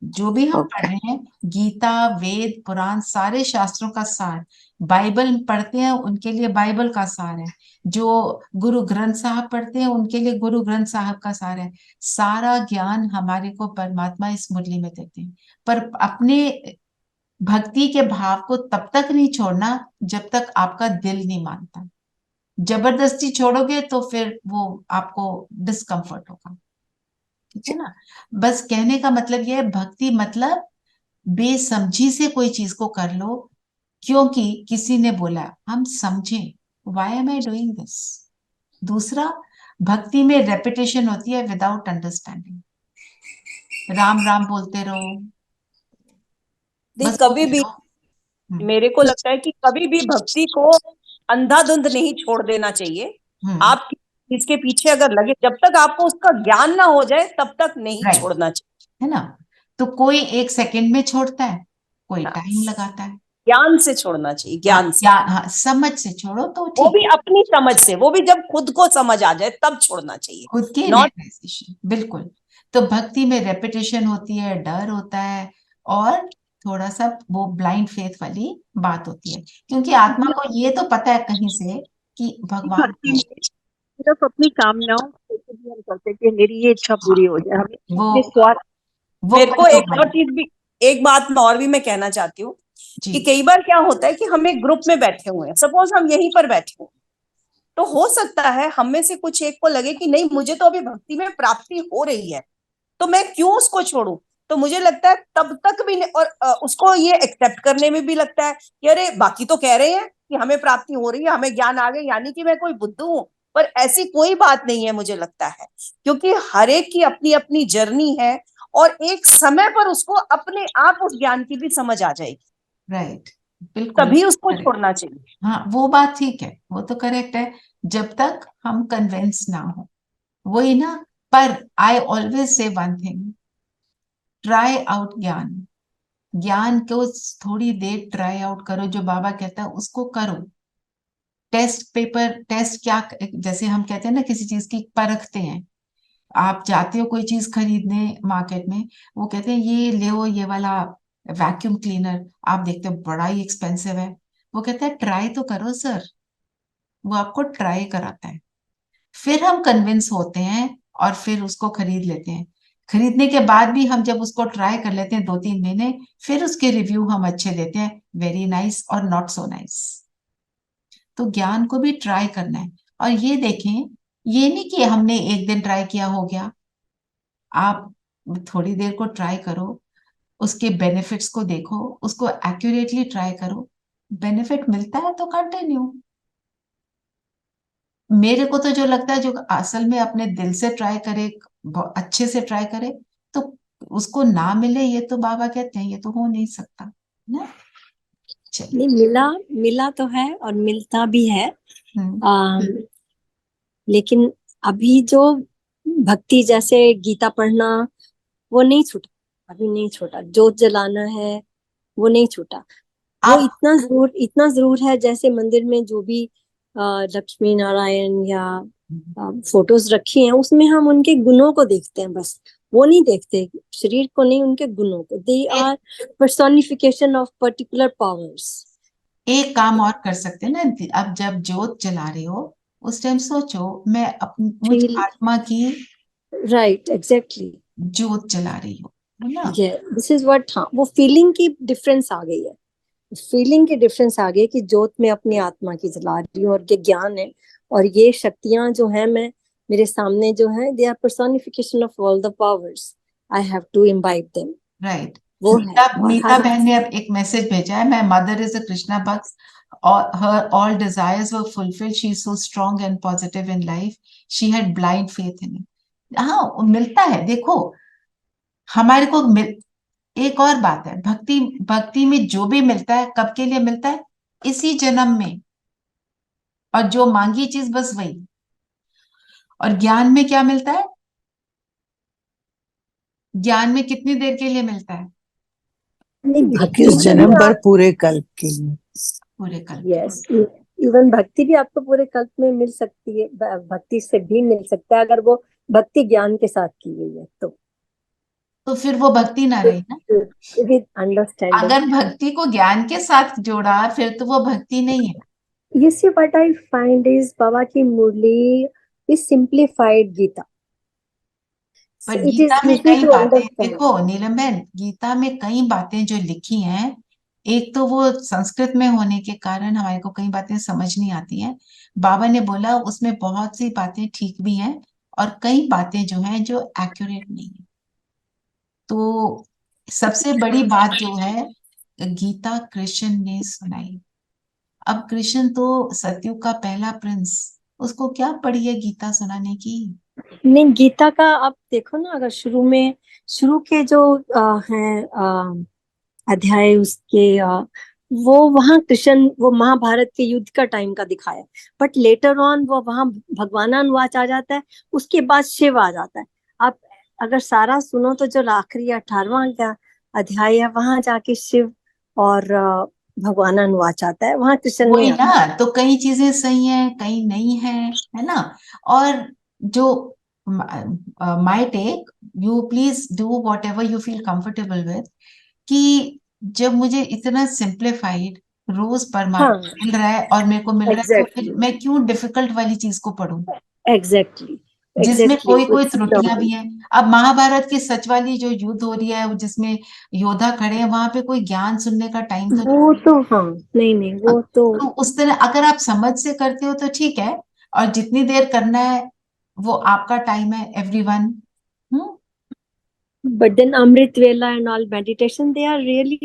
जो भी हम पढ़ रहे हैं, गीता, वेद, पुराण, सारे शास्त्रों का सार। बाइबल पढ़ते हैं उनके लिए बाइबल का सार है, जो गुरु ग्रंथ साहब पढ़ते हैं उनके लिए गुरु ग्रंथ साहब का सार है। सारा ज्ञान हमारे को परमात्मा इस मुरली में देते हैं। पर अपने भक्ति के भाव को तब तक नहीं छोड़ना जब तक आपका दिल नहीं मानता। जबरदस्ती छोड़ोगे तो फिर वो आपको डिस्कम्फर्ट होगा, ठीक है ना। बस कहने का मतलब यह है, भक्ति मतलब बेसमझी से कोई चीज को कर लो, क्योंकि किसी ने बोला, हम समझें why am I doing this. दूसरा, भक्ति में रेपिटेशन होती है विदाउट अंडरस्टैंडिंग। राम राम बोलते रहो, बस कभी भी मेरे को लगता है कि कभी भी भक्ति को अंधाधुंध नहीं छोड़ देना चाहिए। आप इसके पीछे अगर लगे, जब तक आपको उसका ज्ञान ना हो जाए तब तक नहीं छोड़ना चाहिए, है ना। तो कोई 1 सेकंड में छोड़ता है, कोई टाइम लगाता है। ज्ञान से छोड़ना चाहिए, ज्ञान से। हाँ, समझ से छोड़ो तो ठीक, वो भी अपनी समझ से, वो भी जब खुद को समझ आ जाए तब छोड़ना चाहिए, खुद की नॉट। रियलाइजेशन, बिल्कुल। तो भक्ति में रेपिटेशन होती है, डर होता है, और थोड़ा सा वो ब्लाइंड फेथ वाली बात होती है, क्योंकि आत्मा को ये तो पता है कहीं से कि भगवान सिर्फ अपनी कामनाओं को भी हम करते हैं कि मेरी ये इच्छा पूरी हो जाए, हमें अपने वो स्वार्थ मेरे को एक और चीज भी, एक बात और भी मैं कहना चाहती हूँ कि कई बार क्या होता है कि हम एक ग्रुप में बैठे हुए हैं, सपोज हम यहीं पर बैठे हुए, तो हो सकता है हम में से कुछ एक को लगे कि नहीं, मुझे तो अभी भक्ति में प्राप्ति हो रही है, तो मैं क्यों उसको छोड़ूं। तो मुझे लगता है तब तक भी और उसको ये एक्सेप्ट करने में भी लगता है कि अरे बाकी तो कह रहे हैं कि हमें प्राप्ति हो रही है, हमें ज्ञान आ गए, यानी कि मैं कोई बुद्धू हूं। पर ऐसी कोई बात नहीं है मुझे लगता है, क्योंकि हर एक की अपनी अपनी जर्नी है और एक समय पर उसको अपने आप उस ज्ञान की भी समझ आ जाएगी। राइट, बिल्कुल, तभी उसको छोड़ना चाहिए। हाँ वो बात ठीक है, वो तो करेक्ट है, जब तक हम कन्विंस ना हो, वही ना। पर I always say one thing, try out ज्ञान, ज्ञान को थोड़ी देर ट्राई आउट करो, जो बाबा कहता है उसको करो। टेस्ट पेपर, टेस्ट क्या, जैसे हम कहते हैं ना किसी चीज की परखते हैं, आप जाते हो कोई चीज खरीदने मार्केट में, वो कहते हैं ये ले, ये वाला वैक्यूम क्लीनर, आप देखते हो बड़ा ही एक्सपेंसिव है, वो कहता है ट्राई तो करो सर, वो आपको ट्राई कराता है, फिर हम कन्विंस होते हैं और फिर उसको खरीद लेते हैं। खरीदने के बाद भी हम जब उसको ट्राई कर लेते हैं 2-3 महीने, फिर उसके रिव्यू हम अच्छे देते हैं, वेरी नाइस और नॉट सो नाइस। तो ज्ञान को भी ट्राई करना है, और ये देखें, ये नहीं कि हमने एक दिन ट्राई किया हो गया, आप थोड़ी देर को ट्राई करो, उसके बेनिफिट्स को देखो, उसको एक्यूरेटली ट्राई करो, बेनिफिट मिलता है तो कंटिन्यू। मेरे को तो जो लगता है, जो असल में अपने दिल से ट्राई करे, अच्छे से ट्राई करे, तो उसको ना मिले, ये तो बाबा कहते हैं ये तो हो नहीं सकता ना। नहीं, मिला मिला तो है और मिलता भी है। लेकिन अभी जो भक्ति, जैसे गीता पढ़ना, वो नहीं छूटा, अभी नहीं छूटा। जोत जलाना है, वो नहीं छूटा। वो इतना जरूर है, जैसे मंदिर में जो भी लक्ष्मी नारायण या फोटोज रखी हैं, उसमें हम उनके गुणों को देखते हैं, बस वो नहीं देखते शरीर को, नहीं, उनके गुणों को। They are personification of particular powers. एक काम और कर सकते हैं ना, अब जब जोत जला रहे हो उस टाइम सोचो, मैं अपनी मुझ आत्मा की, राइट, एग्जैक्टली, जोत जला रही हूँ, है ना। दिस इज व्हाट, हाँ, वो फीलिंग की डिफरेंस आ गई है, फीलिंग की डिफरेंस आ गई कि जोत में अपनी आत्मा की जला रही हूँ, और ये ज्ञान है, और ये शक्तियां जो है मैं मेरे सामने जो है, they are personification of all the powers, I have to imbibe them. Right. वो मीता बहन ने अब एक मैसेज भेजा है, my mother is a Krishna bhakt, her all desires were fulfilled, she is so strong and positive in life, she had blind faith in it। हाँ, मिलता है, देखो हमारे को एक और बात है, भक्ति में जो भी मिलता है कब के लिए मिलता है, इसी जन्म में, और जो मांगी चीज बस वही। और ज्ञान में क्या मिलता है, ज्ञान में कितनी देर के लिए मिलता है, 21 जन्म पर पूरे कल्प के लिए, पूरे कल्प। यस, इवन भक्ति भी आपको पूरे कल्प में मिल सकती है, भक्ति से भी मिल सकता है, अगर वो भक्ति ज्ञान के साथ की गई है तो फिर वो भक्ति ना रही ना। अंडरस्टैंडिंग, अगर भक्ति को ज्ञान के साथ जोड़ा, फिर तो वो भक्ति नहीं है। You see, what I find is बाबा की मुरली is simplified गीता। पर गीता में कई बातें, देखो नीलम बहन, गीता में कई बातें जो लिखी हैं, एक तो वो संस्कृत में होने के कारण हमारे को कई बातें समझ नहीं आती हैं। बाबा ने बोला उसमें बहुत सी बातें ठीक भी हैं और कई बातें जो हैं जो एक्यूरेट नहीं है। तो सबसे बड़ी बात जो है, गीता कृष्ण ने सुनाई। अब कृष्ण तो सतयुग का पहला प्रिंस, उसको क्या पड़ी है गीता सुनाने की। नहीं, गीता का आप देखो ना, अगर शुरू के जो हैं अध्याय उसके, वो वहाँ कृष्ण, वो महाभारत के युद्ध का टाइम का दिखाया, बट लेटर ऑन वो वहाँ भगवानानुवाच आ जाता है, उसके बाद शिव आ जाता है। आप अगर सारा सुनो तो जो आखिरी 18वां अध्याय है, वहां जाके शिव और भगवानानुवाच आता है, वहां कृष्ण नहीं आता। ना, तो कई चीजें सही हैं, कई नहीं है ना। और जो my take, you please do what ever you feel comfortable with, कि जब मुझे इतना सिंप्लीफाइड रोज परमात्मा मिल रहा है और मेरे को मिल रहा है, तो फिर मैं क्यों डिफिकल्ट वाली चीज को पढ़ूं, एग्जैक्टली, जिसमें कोई त्रुटियां भी हैं। अब महाभारत की सच वाली जो युद्ध हो रही है जिसमें योद्धा खड़े हैं, वहां पे कोई ज्ञान सुनने का टाइम तो वो तो हाँ, नहीं नहीं वो तो तो उस तरह अगर आप समझ से करते हो तो ठीक है, और जितनी देर करना है वो आपका टाइम है everyone. but then Amrit Vela and all meditation, they are really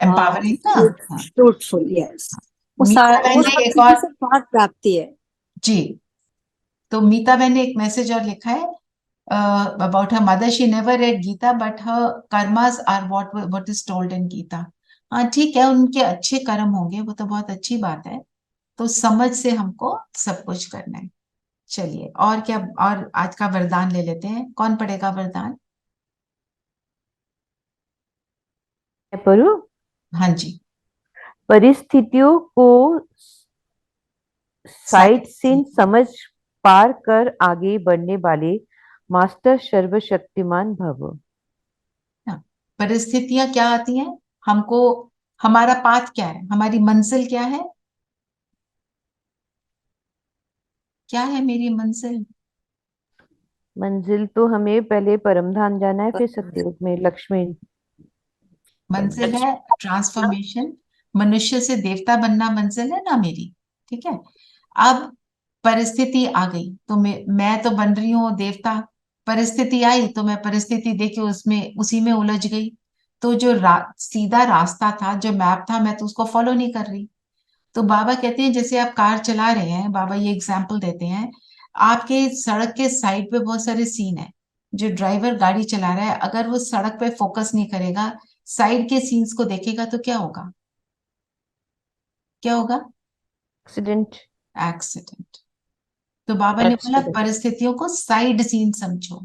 empowering ना। हाँ। fruitful, yes. वो मीता बहन वो ने सब एक चीजों और से बहुत प्राप्ति है। जी, तो मीता बहन ने एक मैसेज और लिखा है about her mother, she never read Gita but her karmas are what is told in Gita. हाँ ठीक है, उनके अच्छे कर्म होंगे, वो तो बहुत अच्छी बात है, तो समझ से हमको सब कुछ करना है। चलिए और क्या, और आज का वरदान ले लेते हैं, कौन पढ़ेगा वरदान? मैं पढ़ूं? हाँ जी। परिस्थितियों को साइड सीन समझ पार कर आगे बढ़ने वाले मास्टर सर्वशक्तिमान भव। परिस्थितियां क्या आती हैं हमको, हमारा पाथ क्या है, हमारी मंजिल क्या है, क्या है मेरी मंजिल? मंजिल तो हमें पहले परमधाम जाना है, फिर सत्ययुग में लक्ष्मी। मंजिल है ट्रांसफॉर्मेशन, मनुष्य से देवता बनना मंजिल है ना मेरी। ठीक है, अब परिस्थिति आ गई तो मैं तो बन रही हूँ देवता, परिस्थिति आई तो मैं परिस्थिति देके उसमें उसी में उलझ गई, तो जो सीधा रास्ता था, जो मैप था, मैं तो उसको फॉलो नहीं कर रही। तो बाबा कहते हैं जैसे आप कार चला रहे हैं, बाबा ये एग्जाम्पल देते हैं, आपके सड़क के साइड पे बहुत सारे सीन है, जो ड्राइवर गाड़ी चला रहा है अगर वो सड़क पे फोकस नहीं करेगा, साइड के सीन्स को देखेगा तो क्या होगा, क्या होगा? एक्सीडेंट। एक्सीडेंट। तो बाबा ने बोला परिस्थितियों को साइड सीन समझो,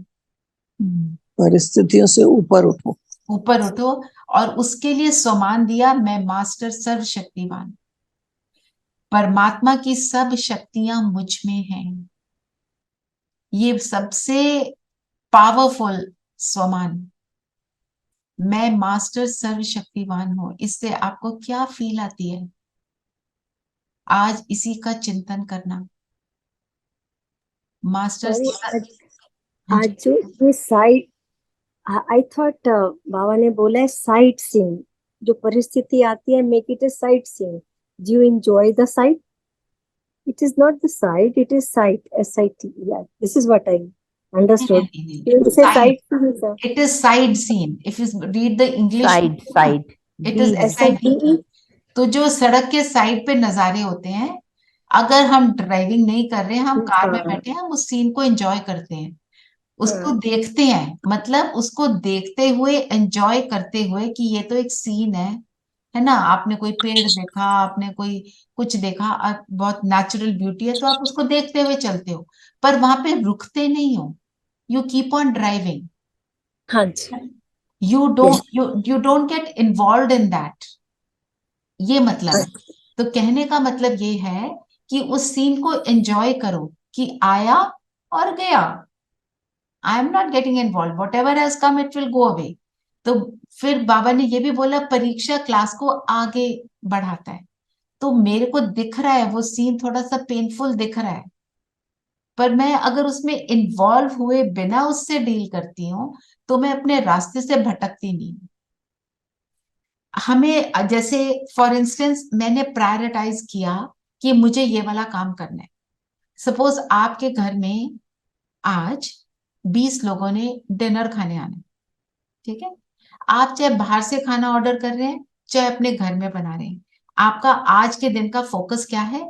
परिस्थितियों से ऊपर उठो, ऊपर उठो, और उसके लिए स्वमान दिया, मैं मास्टर सर्वशक्तिमान, परमात्मा की सब शक्तियां मुझ में हैं। ये सबसे पावरफुल स्वमान, मैं मास्टर सर्वशक्तिमान हूं। इससे आपको क्या फील आती है? आज इसी का चिंतन करना, मास्टर। आज जो ये साइड, आई थॉट बाबा ने बोला है साइट सीन, जो परिस्थिति आती है make it a sight scene, do you enjoy the sight? It is not the site, it is site, SIT. Yeah, this is what I understood. It is a site scene, sir. It is side scene. If you read the English, side. It is SIDE. तो जो सड़क के side पे नजारे होते हैं, अगर हम ड्राइविंग नहीं कर रहे हैं, हम कार में बैठे हैं, हम उस सीन को एंजॉय करते हैं, उसको देखते हैं, मतलब उसको देखते हुए एंजॉय करते हुए कि ये तो एक सीन है ना। आपने कोई पेड़ देखा, आपने कोई कुछ देखा, बहुत नेचुरल ब्यूटी है, तो आप उसको देखते हुए चलते हो, पर वहां पे रुकते नहीं हो, यू कीप ऑन ड्राइविंग। हाँ जी। You don't get involve in that, ये मतलब है। तो कहने का मतलब ये है कि उस सीन को एंजॉय करो कि आया और गया, आई am not getting involve, what ever has come it will go away. तो फिर बाबा ने ये भी बोला परीक्षा क्लास को आगे बढ़ाता है, तो मेरे को दिख रहा है वो सीन थोड़ा सा पेनफुल दिख रहा है, पर मैं अगर उसमें इन्वॉल्व हुए बिना उससे डील करती हूँ तो मैं अपने रास्ते से भटकती नहीं। हमें जैसे फॉर इंस्टेंस मैंने प्रायोरिटाइज किया कि मुझे ये वाला काम करना है। सपोज आपके घर में आज 20 लोगों ने डिनर खाने आना, ठीक है, आप चाहे बाहर से खाना ऑर्डर कर रहे हैं चाहे अपने घर में बना रहे हैं, आपका आज के दिन का फोकस क्या है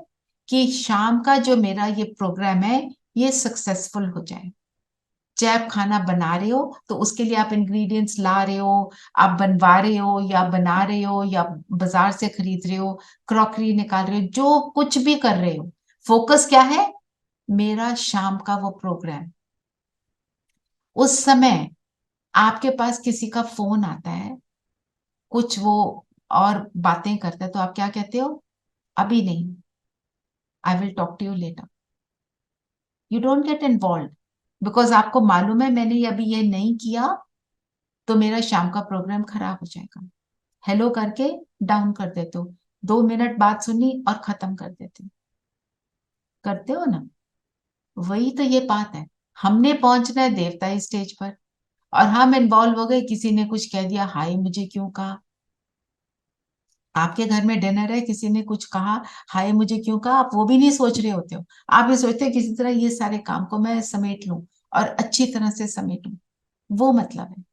कि शाम का जो मेरा ये प्रोग्राम है ये सक्सेसफुल हो जाए। चाहे आप खाना बना रहे हो तो उसके लिए आप इंग्रेडिएंट्स ला रहे हो, आप बनवा रहे हो या बना रहे हो या बाजार से खरीद रहे हो, क्रॉकरी निकाल रहे हो, जो कुछ भी कर रहे हो, फोकस क्या है? मेरा शाम का वो प्रोग्राम। उस समय आपके पास किसी का फोन आता है, कुछ वो और बातें करता है, तो आप क्या कहते हो? अभी नहीं, I will talk to you later. You don't get involve, because आपको मालूम है मैंने अभी ये नहीं किया तो मेरा शाम का प्रोग्राम खराब हो जाएगा। हेलो करके डाउन कर देते हो, 2 मिनट बात सुनी और खत्म कर देते हो, करते हो ना? वही तो ये बात है, हमने पहुंचना है देवता स्टेज पर, और हम इन्वॉल्व हो गए, किसी ने कुछ कह दिया, हाय मुझे क्यों कहा। आपके घर में डिनर है, किसी ने कुछ कहा, हाय मुझे क्यों कहा, आप वो भी नहीं सोच रहे होते हो। आप ये सोचते हो किसी तरह ये सारे काम को मैं समेट लूं और अच्छी तरह से समेटूं, वो मतलब है।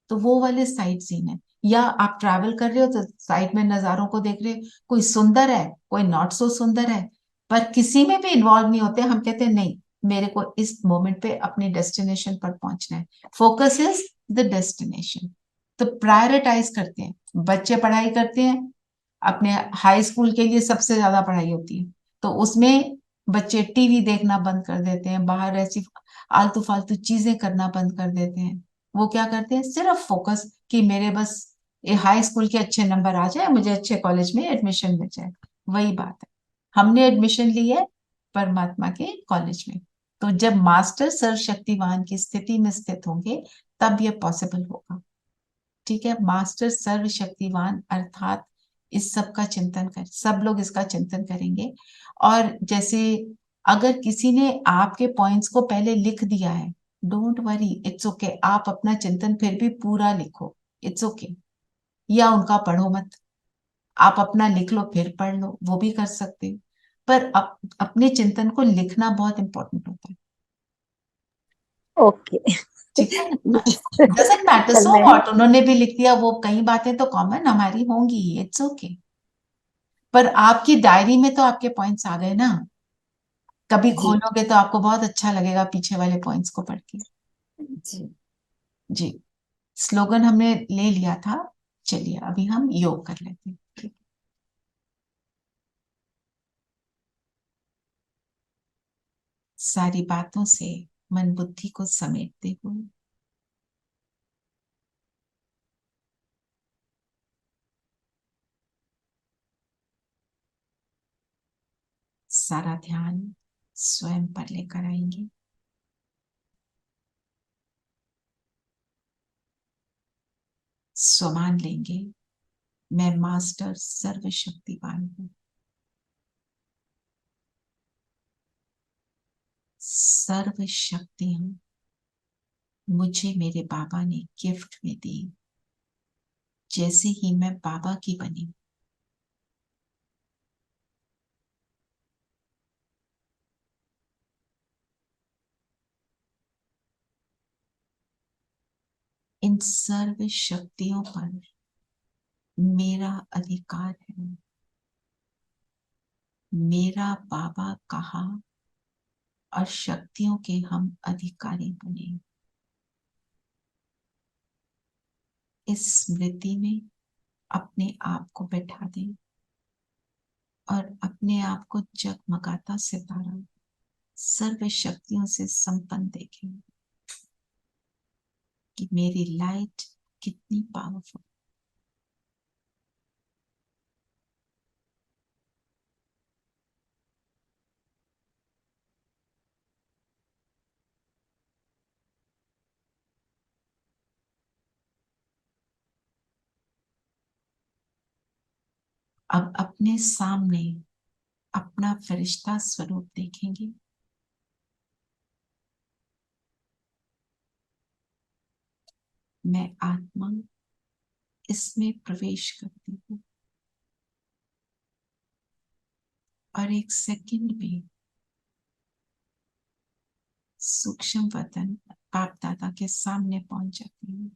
तो वो वाले साइड सीन है। या आप ट्रैवल कर रहे हो तो साइड में नजारों को देख रहे हो, कोई सुंदर है कोई नॉट सो सुंदर है, पर किसी में भी इन्वॉल्व नहीं होते। हम कहते हैं नहीं, मेरे को इस मोमेंट पे अपनी डेस्टिनेशन पर पहुंचना है, फोकस इज द डेस्टिनेशन। तो प्रायोरिटाइज करते हैं, बच्चे पढ़ाई करते हैं, अपने हाई स्कूल के लिए सबसे ज्यादा पढ़ाई होती है, तो उसमें बच्चे टीवी देखना बंद कर देते हैं, बाहर ऐसी आलतू फालतू चीजें करना बंद कर देते हैं। वो क्या करते हैं, सिर्फ फोकस कि मेरे बस ये हाई स्कूल के अच्छे नंबर आ जाए, मुझे अच्छे कॉलेज में एडमिशन मिल जाए। वही बात है, हमने एडमिशन ली है परमात्मा के कॉलेज में, तो जब मास्टर सर्वशक्तिवान की स्थिति में स्थित होंगे तब ये पॉसिबल होगा। ठीक है, मास्टर सर्वशक्तिवान अर्थात इस सब का चिंतन कर, सब लोग इसका चिंतन करेंगे। और जैसे अगर किसी ने आपके पॉइंट्स को पहले लिख दिया है, डोंट वरी, इट्स ओके, आप अपना चिंतन फिर भी पूरा लिखो, इट्स ओके। या उनका पढ़ो मत, आप अपना लिख लो फिर पढ़ लो, वो भी कर सकते हो। पर अपने चिंतन को लिखना बहुत इंपॉर्टेंट होता है। ओके। ठीक है, डजंट मैटर कल सो मैं व्हाट, उन्होंने भी लिख दिया, वो कई बातें तो कॉमन हमारी होंगी, इट्स ओके। पर आपकी डायरी में तो आपके पॉइंट्स आ गए ना, कभी जी खोलोगे तो आपको बहुत अच्छा लगेगा पीछे वाले पॉइंट्स को पढ़ के। जी जी, स्लोगन हमने ले लिया था, चलिए अभी हम योग कर लेते हैं। ठीक? सारी बातों से मन बुद्धि को समेटते हुए सारा ध्यान स्वयं पर लेकर आएंगे। स्वमान लेंगे, मैं मास्टर सर्वशक्तिवान हूँ। सर्व शक्तियां मुझे मेरे बाबा ने गिफ्ट में दी, जैसे ही मैं बाबा की बनी। इन सर्व शक्तियों पर मेरा अधिकार है। मेरा बाबा कहा और शक्तियों के हम अधिकारी बने। इस स्मृति में अपने आप को बैठा दें और अपने आप को जगमगाता सितारा, सर्व शक्तियों से संपन्न देखें कि मेरी लाइट कितनी पावरफुल। अब अपने सामने अपना फरिश्ता स्वरूप देखेंगे। मैं आत्मा इसमें प्रवेश करती हूँ और एक सेकंड में सूक्ष्म वतन बाप दादा के सामने पहुंच जाती हूँ।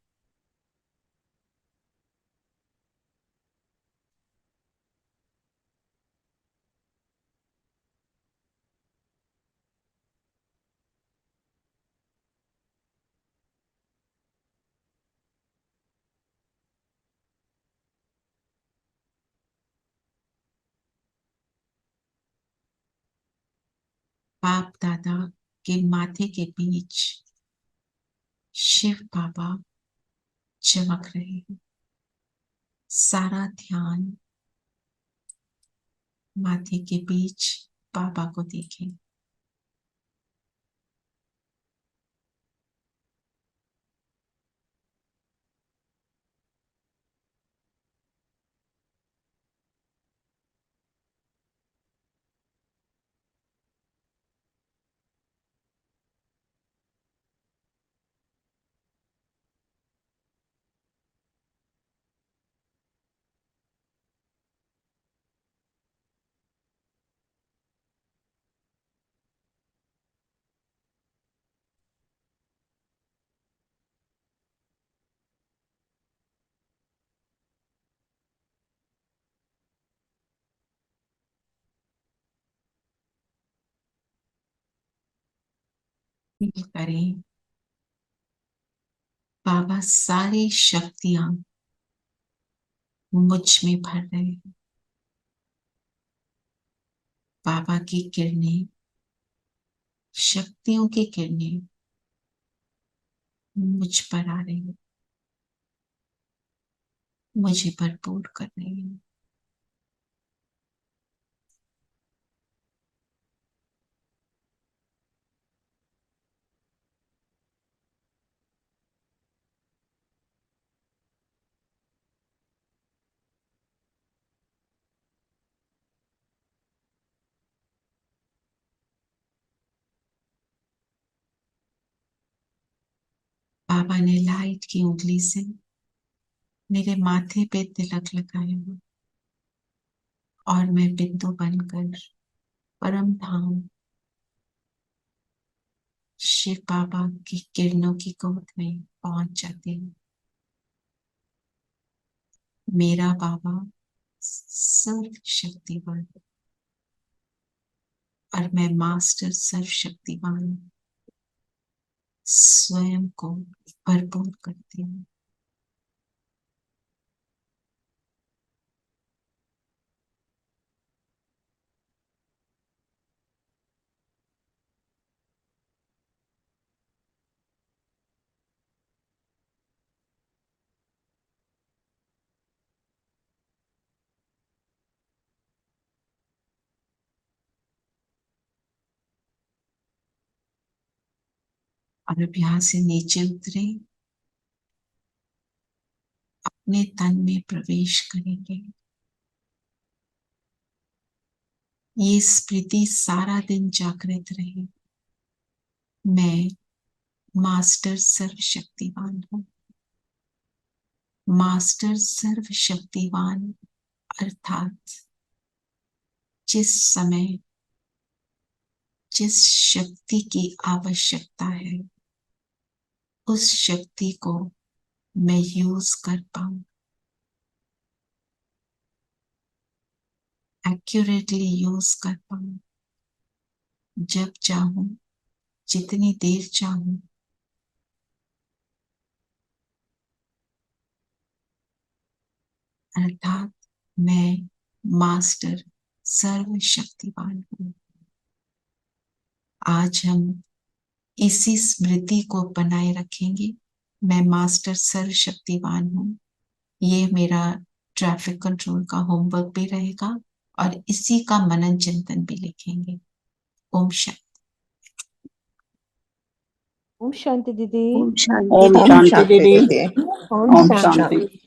बाप दादा के माथे के बीच शिव बाबा चमक रहे हैं। सारा ध्यान माथे के बीच बाबा को देखें। फील करें बाबा सारी शक्तियां मुझ में भर रहे हैं। बाबा की किरणें, शक्तियों की किरणें मुझ पर आ रही हैं, मुझे भरपूर कर रही हैं। बाबा ने लाइट की उंगली से मेरे माथे पे तिलक लगाया और मैं बिंदु बनकर परम धाम शिव बाबा की किरणों की गोद में पहुंच जाती हूँ। मेरा बाबा सर्वशक्तिवान और मैं मास्टर सर्वशक्तिवान स्वयं को भरपूर करती हूँ। और अब यहाँ से नीचे उतरे, अपने तन में प्रवेश करेंगे। ये स्मृति सारा दिन जागृत रहे, मैं मास्टर सर्वशक्तिवान हूँ। मास्टर सर्वशक्तिवान अर्थात जिस समय जिस शक्ति की आवश्यकता है उस शक्ति को मैं यूज कर पाऊं, एक्यूरेटली यूज कर पाऊं, जब चाहूं, जितनी देर चाहूं। अर्थात मैं मास्टर सर्वशक्तिवान हूं। आज हम इसी स्मृति को बनाए रखेंगे, मैं मास्टर सर्वशक्तिवान हूं। ये मेरा ट्रैफिक कंट्रोल का होमवर्क भी रहेगा और इसी का मनन चिंतन भी लिखेंगे। ओम शांति। ओम शांति दीदी। ओम शांति दीदी। ओम शांति।